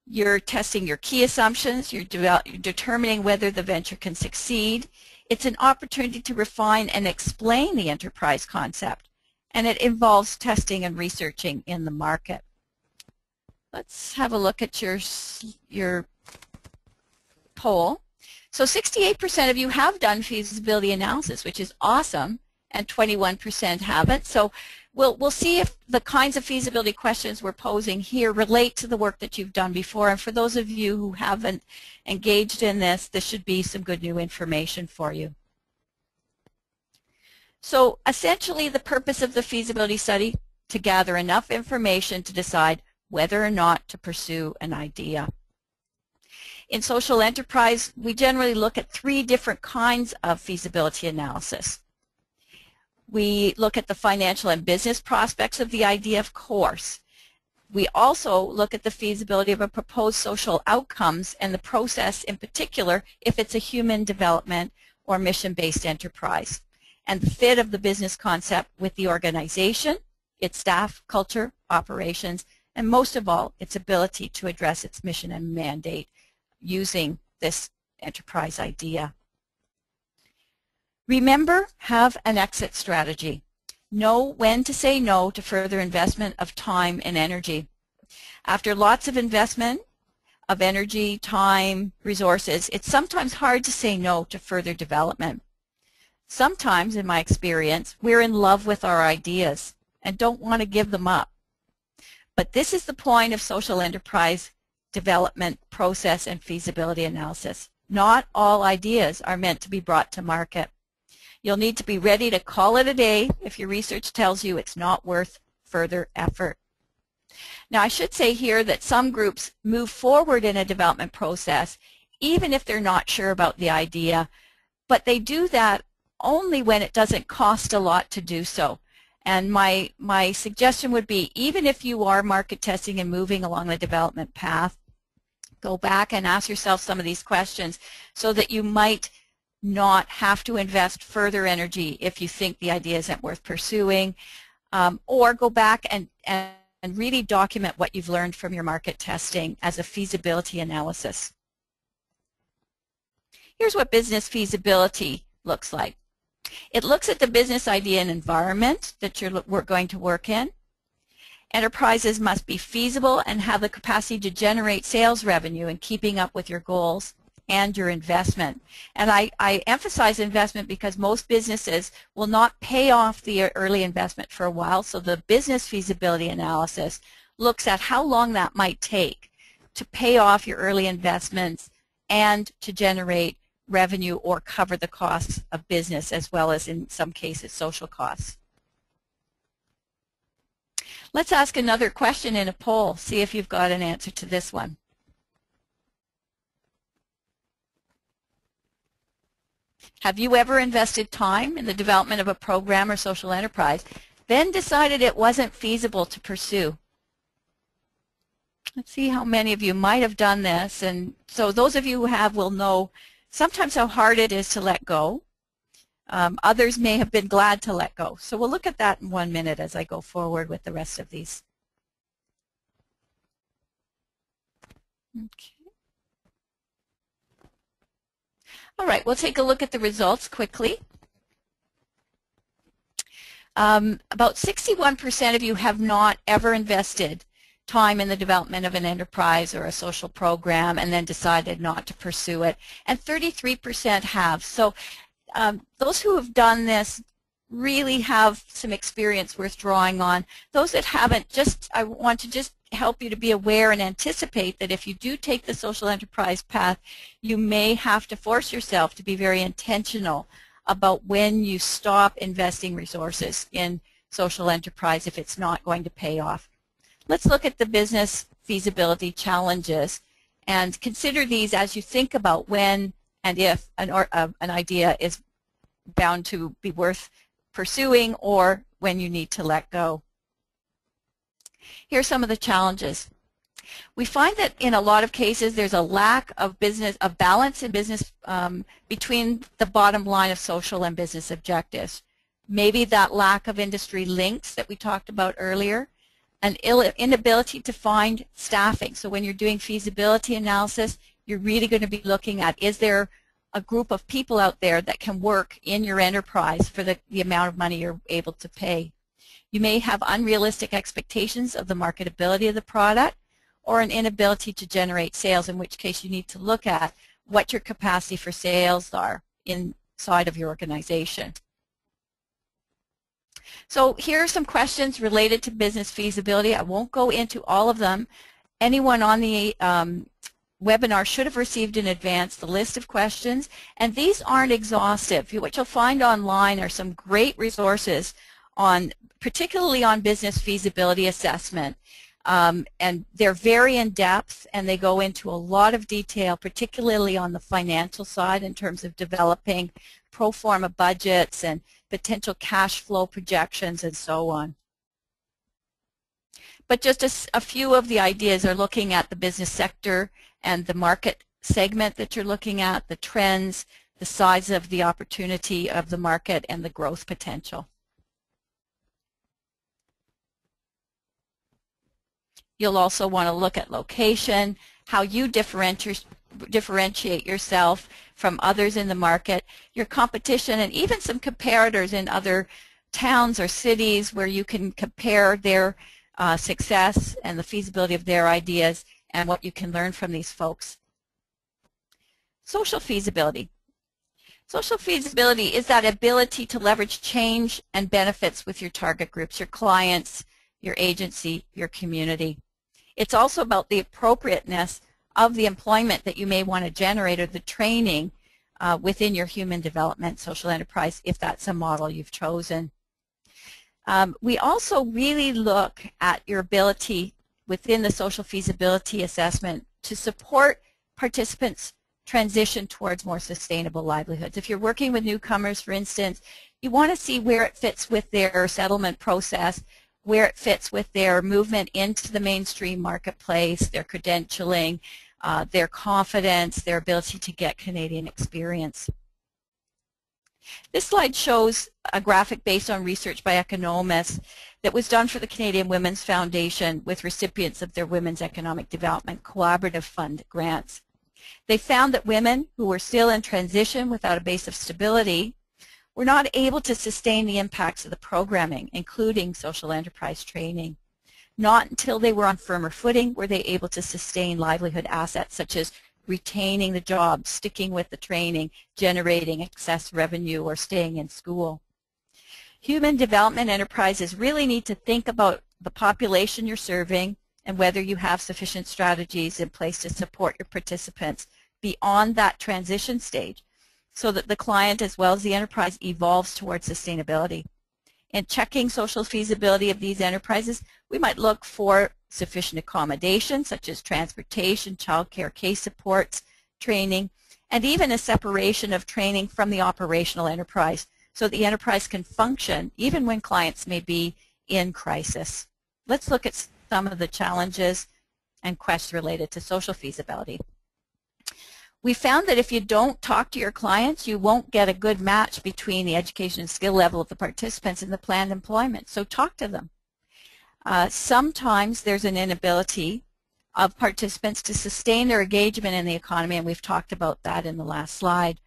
You're testing your key assumptions, you're determining whether the venture can succeed. It's an opportunity to refine and explain the enterprise concept, and it involves testing and researching in the market. Let's have a look at your poll. So 68% of you have done feasibility analysis, which is awesome, and 21% haven't. So we'll see if the kinds of feasibility questions we're posing here relate to the work that you've done before. And for those of you who haven't engaged in this should be some good new information for you. So essentially the purpose of the feasibility study, to gather enough information to decide whether or not to pursue an idea. In social enterprise, we generally look at 3 different kinds of feasibility analysis. We look at the financial and business prospects of the idea, of course. We also look at the feasibility of a proposed social outcomes and the process in particular if it's a human development or mission-based enterprise, and the fit of the business concept with the organization, its staff, culture, operations, and most of all, its ability to address its mission and mandate using this enterprise idea. Remember, have an exit strategy. Know when to say no to further investment of time and energy. After lots of investment of energy, time, resources, it's sometimes hard to say no to further development. Sometimes, in my experience, we're in love with our ideas and don't want to give them up. But this is the point of social enterprise development process and feasibility analysis. Not all ideas are meant to be brought to market. You'll need to be ready to call it a day if your research tells you it's not worth further effort. Now, I should say here that some groups move forward in a development process even if they're not sure about the idea, but they do that only when it doesn't cost a lot to do so. And my suggestion would be, even if you are market testing and moving along the development path, go back and ask yourself some of these questions so that you might not have to invest further energy if you think the idea isn't worth pursuing, or go back and really document what you've learned from your market testing as a feasibility analysis. Here's what business feasibility looks like. It looks at the business idea and environment that we're going to work in. Enterprises must be feasible and have the capacity to generate sales revenue in keeping up with your goals and your investment. And I emphasize investment because most businesses will not pay off the early investment for a while, so the business feasibility analysis looks at how long that might take to pay off your early investments and to generate revenue or cover the costs of business, as well as in some cases social costs. Let's ask another question in a poll, see if you've got an answer to this one. Have you ever invested time in the development of a program or social enterprise, then decided it wasn't feasible to pursue? Let's see how many of you might have done this. And so those of you who have will know sometimes how hard it is to let go. Others may have been glad to let go. So we'll look at that in 1 minute as I go forward with the rest of these. Okay. All right, we'll take a look at the results quickly. About 61% of you have not ever invested time in the development of an enterprise or a social program and then decided not to pursue it, and 33% have. So those who have done this really have some experience worth drawing on. Those that haven't, I want to just help you to be aware and anticipate that if you do take the social enterprise path, you may have to force yourself to be very intentional about when you stop investing resources in social enterprise if it's not going to pay off. Let's look at the business feasibility challenges and consider these as you think about when and if an idea is bound to be worth pursuing or when you need to let go. Here are some of the challenges. We find that in a lot of cases there's a lack of balance in business between the bottom line of social and business objectives. Maybe that lack of industry links that we talked about earlier, an inability to find staffing. So when you're doing feasibility analysis, you're really going to be looking at, is there a group of people out there that can work in your enterprise for the amount of money you're able to pay. You may have unrealistic expectations of the marketability of the product or an inability to generate sales, in which case you need to look at what your capacity for sales are inside of your organization. So here are some questions related to business feasibility. I won't go into all of them. Anyone on the webinar should have received in advance the list of questions, and these aren't exhaustive. What you'll find online are some great resources particularly on business feasibility assessment. And they're very in-depth, and they go into a lot of detail, particularly on the financial side in terms of developing pro forma budgets and potential cash flow projections and so on. But just a few of the ideas are looking at the business sector and the market segment that you're looking at, the trends, the size of the opportunity of the market, and the growth potential. You'll also want to look at location, how you differentiate yourself from others in the market, your competition, and even some comparators in other towns or cities where you can compare their success and the feasibility of their ideas and what you can learn from these folks. Social feasibility. Social feasibility is that ability to leverage change and benefits with your target groups, your clients, your agency, your community. It's also about the appropriateness of the employment that you may want to generate or the training within your human development social enterprise, if that's a model you've chosen. We also really look at your ability within the social feasibility assessment to support participants' transition towards more sustainable livelihoods. If you're working with newcomers, for instance, you want to see where it fits with their settlement process, where it fits with their movement into the mainstream marketplace, their credentialing, their confidence, their ability to get Canadian experience. This slide shows a graphic based on research by economists that was done for the Canadian Women's Foundation with recipients of their Women's Economic Development Collaborative Fund grants. They found that women who were still in transition without a base of stability were not able to sustain the impacts of the programming, including social enterprise training. Not until they were on firmer footing were they able to sustain livelihood assets such as retaining the job, sticking with the training, generating excess revenue, or staying in school. Human development enterprises really need to think about the population you're serving and whether you have sufficient strategies in place to support your participants beyond that transition stage so that the client as well as the enterprise evolves towards sustainability. In checking social feasibility of these enterprises, we might look for sufficient accommodation such as transportation, childcare, case supports, training, and even a separation of training from the operational enterprise so the enterprise can function even when clients may be in crisis. Let's look at some of the challenges and questions related to social feasibility. We found that if you don't talk to your clients, you won't get a good match between the education and skill level of the participants and the planned employment. So talk to them. Sometimes there's an inability of participants to sustain their engagement in the economy, and we've talked about that in the last slide.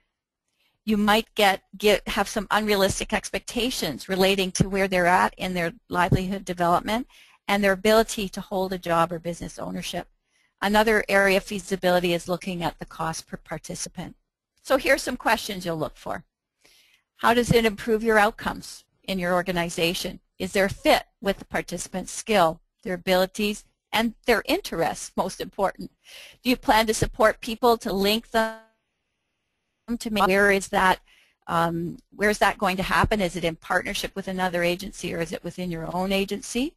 You might have some unrealistic expectations relating to where they're at in their livelihood development and their ability to hold a job or business ownership. Another area of feasibility is looking at the cost per participant. So here's some questions you'll look for. How does it improve your outcomes in your organization? Is there a fit with the participant's skill, their abilities, and their interests, most important. Do you plan to support people to link them to make, where's that going to happen? Is it in partnership with another agency, or is it within your own agency?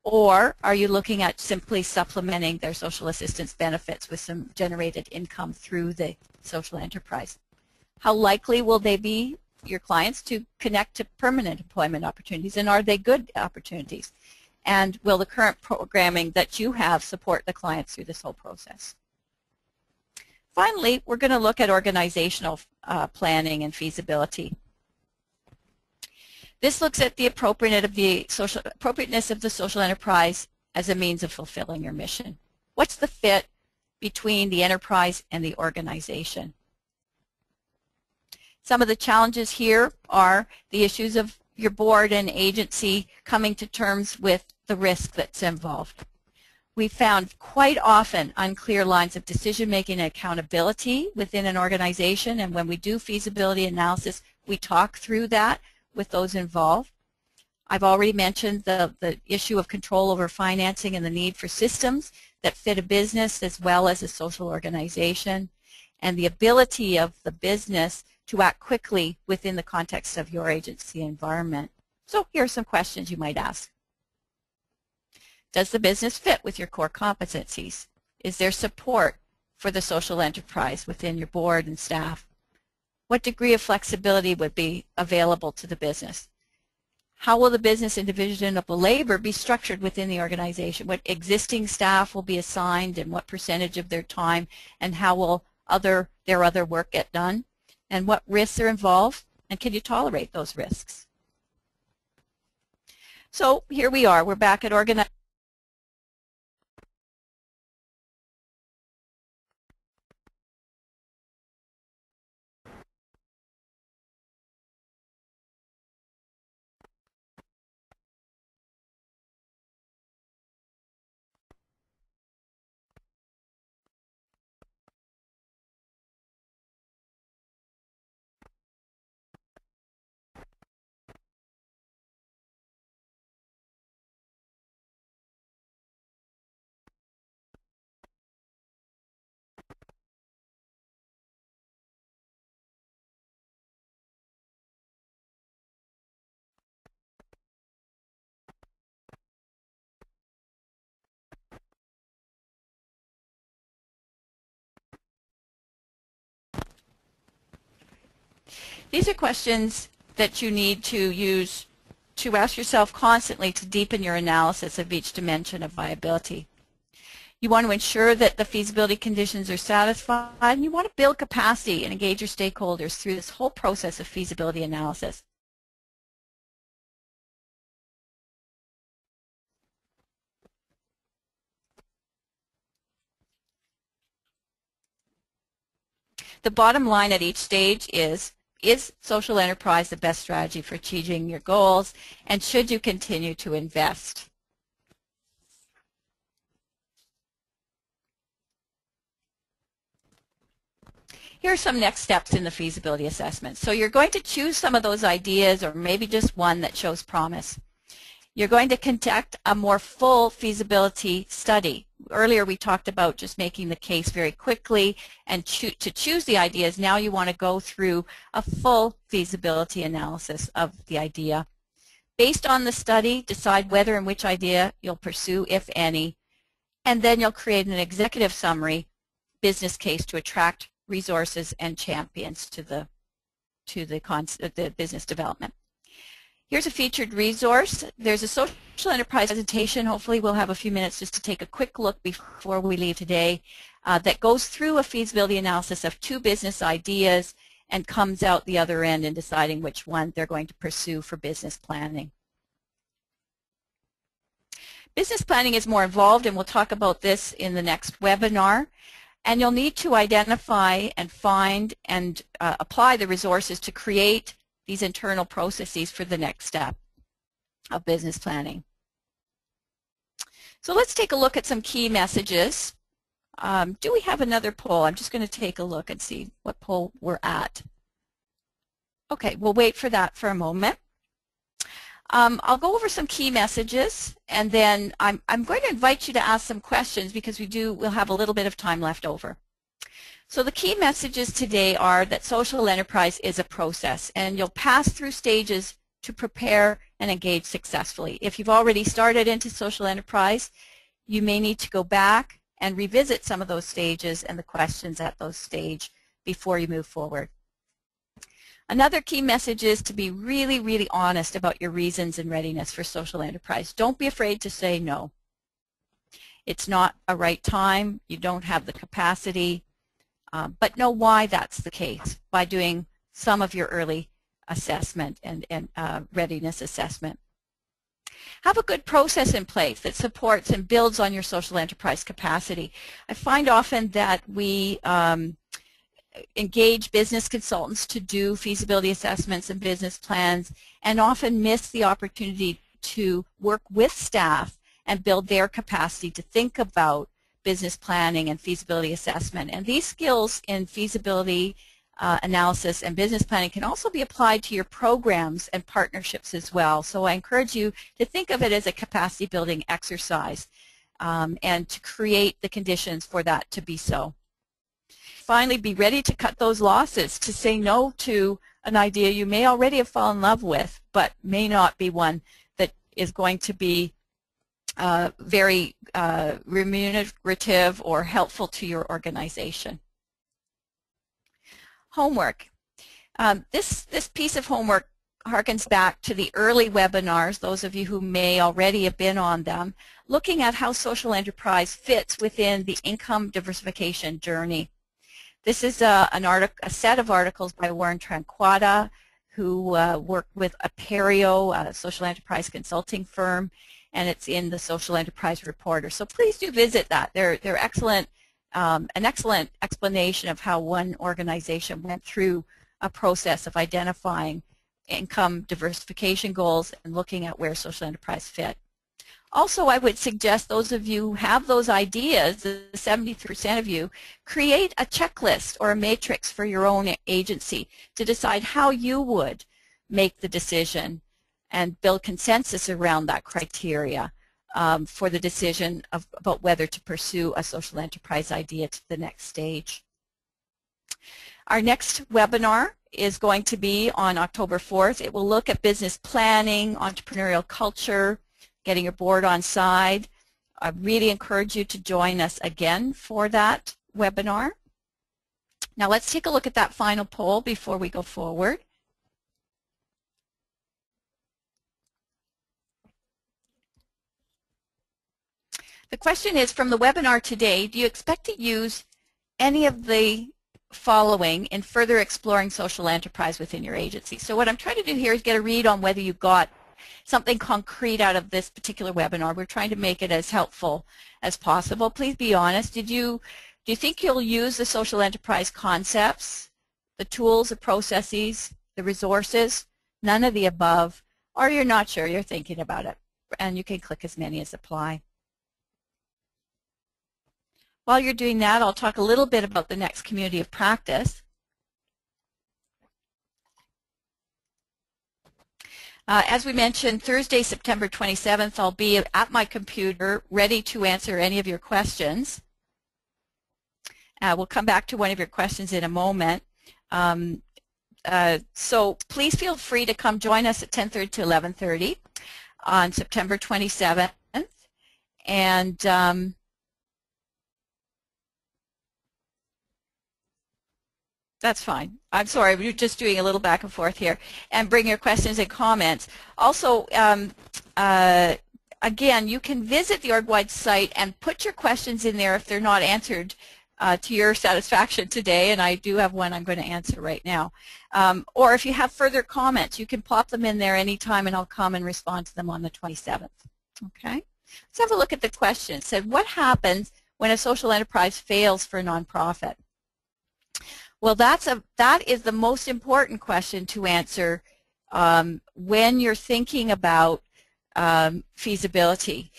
Or are you looking at simply supplementing their social assistance benefits with some generated income through the social enterprise? How likely will they be, your clients, to connect to permanent employment opportunities, and are they good opportunities? And will the current programming that you have support the clients through this whole process? Finally, we're going to look at organizational planning and feasibility. This looks at the appropriateness of the social enterprise as a means of fulfilling your mission. What's the fit between the enterprise and the organization? Some of the challenges here are the issues of your board and agency coming to terms with the risk that's involved. We found quite often unclear lines of decision-making and accountability within an organization, and when we do feasibility analysis, we talk through that with those involved. I've already mentioned the issue of control over financing and the need for systems that fit a business as well as a social organization, and the ability of the business to act quickly within the context of your agency environment. So here are some questions you might ask. Does the business fit with your core competencies? Is there support for the social enterprise within your board and staff? What degree of flexibility would be available to the business? How will the business and division of the labor be structured within the organization? What existing staff will be assigned and what percentage of their time, and how will their other work get done? And what risks are involved, and can you tolerate those risks? So here we are. We're back at organization. These are questions that you need to use to ask yourself constantly to deepen your analysis of each dimension of viability. You want to ensure that the feasibility conditions are satisfied, and you want to build capacity and engage your stakeholders through this whole process of feasibility analysis. The bottom line at each stage is social enterprise the best strategy for achieving your goals, and should you continue to invest? Here are some next steps in the feasibility assessment. So you're going to choose some of those ideas, or maybe just one that shows promise. You're going to conduct a more full feasibility study. Earlier we talked about just making the case very quickly, and to choose the ideas, now you want to go through a full feasibility analysis of the idea. Based on the study, decide whether and which idea you'll pursue, if any, and then you'll create an executive summary business case to attract resources and champions to the business development. Here's a featured resource. There's a social enterprise presentation. Hopefully we'll have a few minutes just to take a quick look before we leave today that goes through a feasibility analysis of 2 business ideas and comes out the other end in deciding which one they're going to pursue for business planning. Business planning is more involved, and we'll talk about this in the next webinar. And you'll need to identify and find and apply the resources to create these internal processes for the next step of business planning. So let's take a look at some key messages. Do we have another poll? I'm just going to take a look and see what poll we're at. Okay, we'll wait for that for a moment. I'll go over some key messages, and then I'm going to invite you to ask some questions because we'll have a little bit of time left over. So the key messages today are that social enterprise is a process, and you'll pass through stages to prepare and engage successfully. If you've already started into social enterprise, you may need to go back and revisit some of those stages and the questions at those stages before you move forward. Another key message is to be really, really honest about your reasons and readiness for social enterprise. Don't be afraid to say no. It's not a right time, you don't have the capacity, but know why that's the case by doing some of your early assessment and readiness assessment. Have a good process in place that supports and builds on your social enterprise capacity. I find often that we engage business consultants to do feasibility assessments and business plans and often miss the opportunity to work with staff and build their capacity to think about business planning and feasibility assessment. And these skills in feasibility analysis and business planning can also be applied to your programs and partnerships as well. So I encourage you to think of it as a capacity building exercise and to create the conditions for that to be so. Finally, be ready to cut those losses, to say no to an idea you may already have fallen in love with, but may not be one that is going to be very remunerative or helpful to your organization. Homework. This piece of homework harkens back to the early webinars, those of you who may already have been on them, looking at how social enterprise fits within the income diversification journey. This is a set of articles by Warren Tranquata, who worked with Aperio, a social enterprise consulting firm, and it's in the Social Enterprise Reporter. So please do visit that. They're excellent, an excellent explanation of how one organization went through a process of identifying income diversification goals and looking at where social enterprise fit. Also, I would suggest those of you who have those ideas, the 70% of you, create a checklist or a matrix for your own agency to decide how you would make the decision and build consensus around that criteria for the decision about whether to pursue a social enterprise idea to the next stage. Our next webinar is going to be on October 4th. It will look at business planning, entrepreneurial culture, getting your board on side. I really encourage you to join us again for that webinar. Now let's take a look at that final poll before we go forward. The question is, from the webinar today, do you expect to use any of the following in further exploring social enterprise within your agency? So what I'm trying to do here is get a read on whether you got something concrete out of this particular webinar. We're trying to make it as helpful as possible. Please be honest. Do you think you'll use the social enterprise concepts, the tools, the processes, the resources? None of the above. Or you're not sure, you're thinking about it. And you can click as many as apply. While you're doing that, I'll talk a little bit about the next community of practice. As we mentioned, Thursday, September 27th, I'll be at my computer ready to answer any of your questions. We'll come back to one of your questions in a moment. So please feel free to come join us at 10:30 to 11:30 on September 27th. And that's fine. I'm sorry, we're just doing a little back and forth here. And bring your questions and comments. Also, again, you can visit the Orgwise site and put your questions in there if they're not answered to your satisfaction today, and I do have one I'm going to answer right now. Or if you have further comments, you can plop them in there anytime and I'll come and respond to them on the 27th. Okay? Let's have a look at the question. It said, what happens when a social enterprise fails for a nonprofit? Well, that is the most important question to answer when you're thinking about feasibility.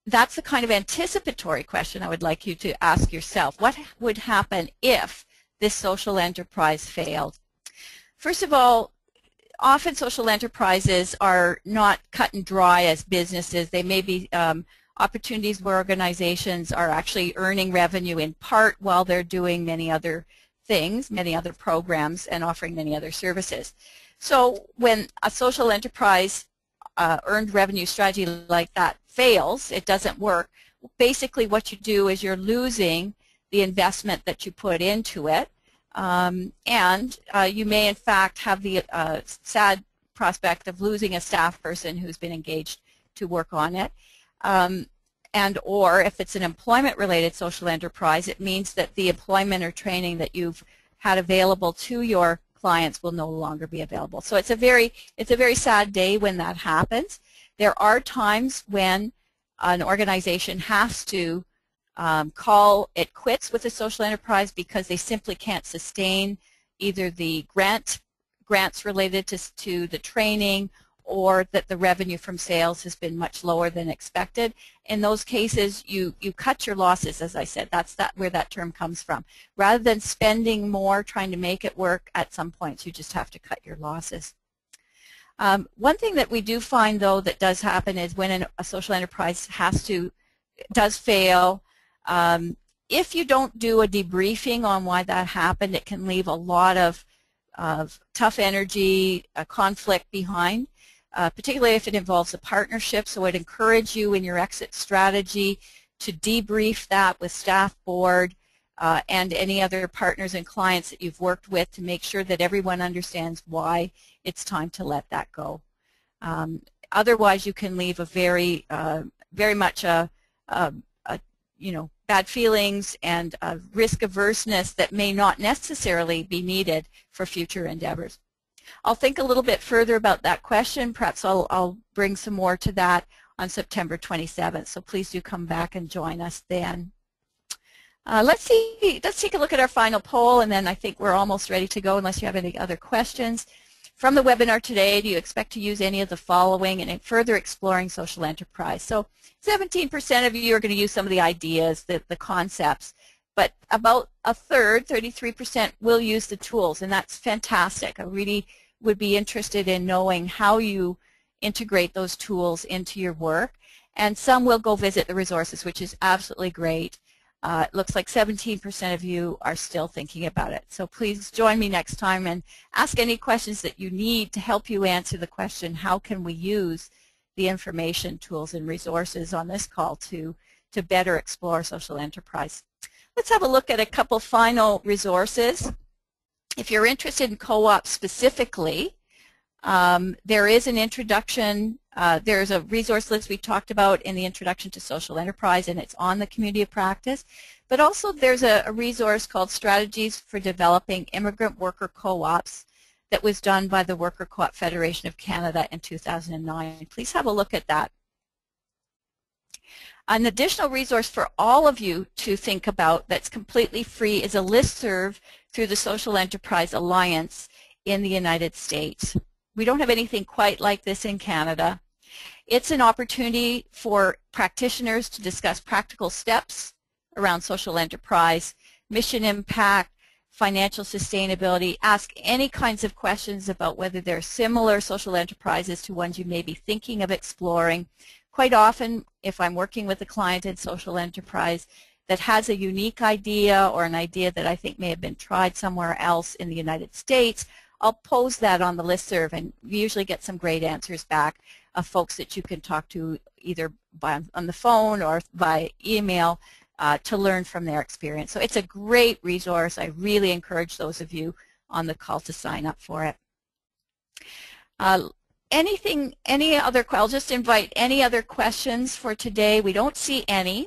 That's the kind of anticipatory question I would like you to ask yourself. What would happen if this social enterprise failed? First of all, often social enterprises are not cut and dry as businesses. They may be opportunities where organizations are actually earning revenue in part while they're doing many other things, many other programs, and offering many other services. So when a social enterprise earned revenue strategy like that fails, it doesn't work, basically what you do is you're losing the investment that you put into it, and you may in fact have the sad prospect of losing a staff person who's been engaged to work on it. And or if it's an employment-related social enterprise, it means that the employment or training that you've had available to your clients will no longer be available. So it's a very sad day when that happens. There are times when an organization has to call it quits with a social enterprise because they simply can't sustain either the grants related to the training, or that the revenue from sales has been much lower than expected. In those cases, you cut your losses, as I said. That's where that term comes from. Rather than spending more trying to make it work, at some points you just have to cut your losses. One thing that we do find, though, that does happen is when a social enterprise does fail, if you don't do a debriefing on why that happened, it can leave a lot of tough energy, conflict behind. Particularly if it involves a partnership, so I'd encourage you in your exit strategy to debrief that with staff, board, and any other partners and clients that you've worked with to make sure that everyone understands why it's time to let that go. Otherwise, you can leave a very much bad feelings and risk averseness that may not necessarily be needed for future endeavors. I'll think a little bit further about that question. Perhaps I'll bring some more to that on September 27th, so please do come back and join us then. Let's take a look at our final poll, and then I think we're almost ready to go unless you have any other questions. From the webinar today, do you expect to use any of the following in further exploring social enterprise? So 17% of you are going to use some of the ideas, the concepts, but about a third, 33%, will use the tools, and that's fantastic. I really would be interested in knowing how you integrate those tools into your work. And some will go visit the resources, which is absolutely great. It looks like 17% of you are still thinking about it. So please join me next time and ask any questions that you need to help you answer the question, how can we use the information, tools, and resources on this call to better explore social enterprise. Let's have a look at a couple final resources. If you're interested in co-op specifically, there is an introduction, there's a resource list we talked about in the Introduction to Social Enterprise, and it's on the Community of Practice. But also there's a resource called Strategies for Developing Immigrant Worker Co-ops that was done by the Worker Co-op Federation of Canada in 2009. Please have a look at that. An additional resource for all of you to think about that's completely free is a listserv through the Social Enterprise Alliance in the United States. We don't have anything quite like this in Canada. It's an opportunity for practitioners to discuss practical steps around social enterprise, mission impact, financial sustainability, ask any kinds of questions about whether there are similar social enterprises to ones you may be thinking of exploring. Quite often, if I'm working with a client in social enterprise that has a unique idea or an idea that I think may have been tried somewhere else in the United States, I'll pose that on the listserv, and we usually get some great answers back of folks that you can talk to either on the phone or by email to learn from their experience. So it's a great resource. I really encourage those of you on the call to sign up for it. I'll just invite any other questions for today. We don't see any.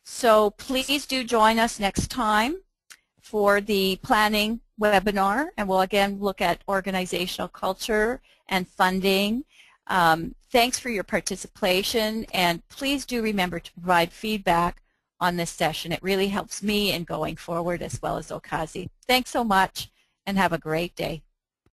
So please do join us next time for the planning webinar, and we'll again look at organizational culture and funding. Thanks for your participation, and please do remember to provide feedback on this session. It really helps me in going forward as well as Okazi. Thanks so much, and have a great day.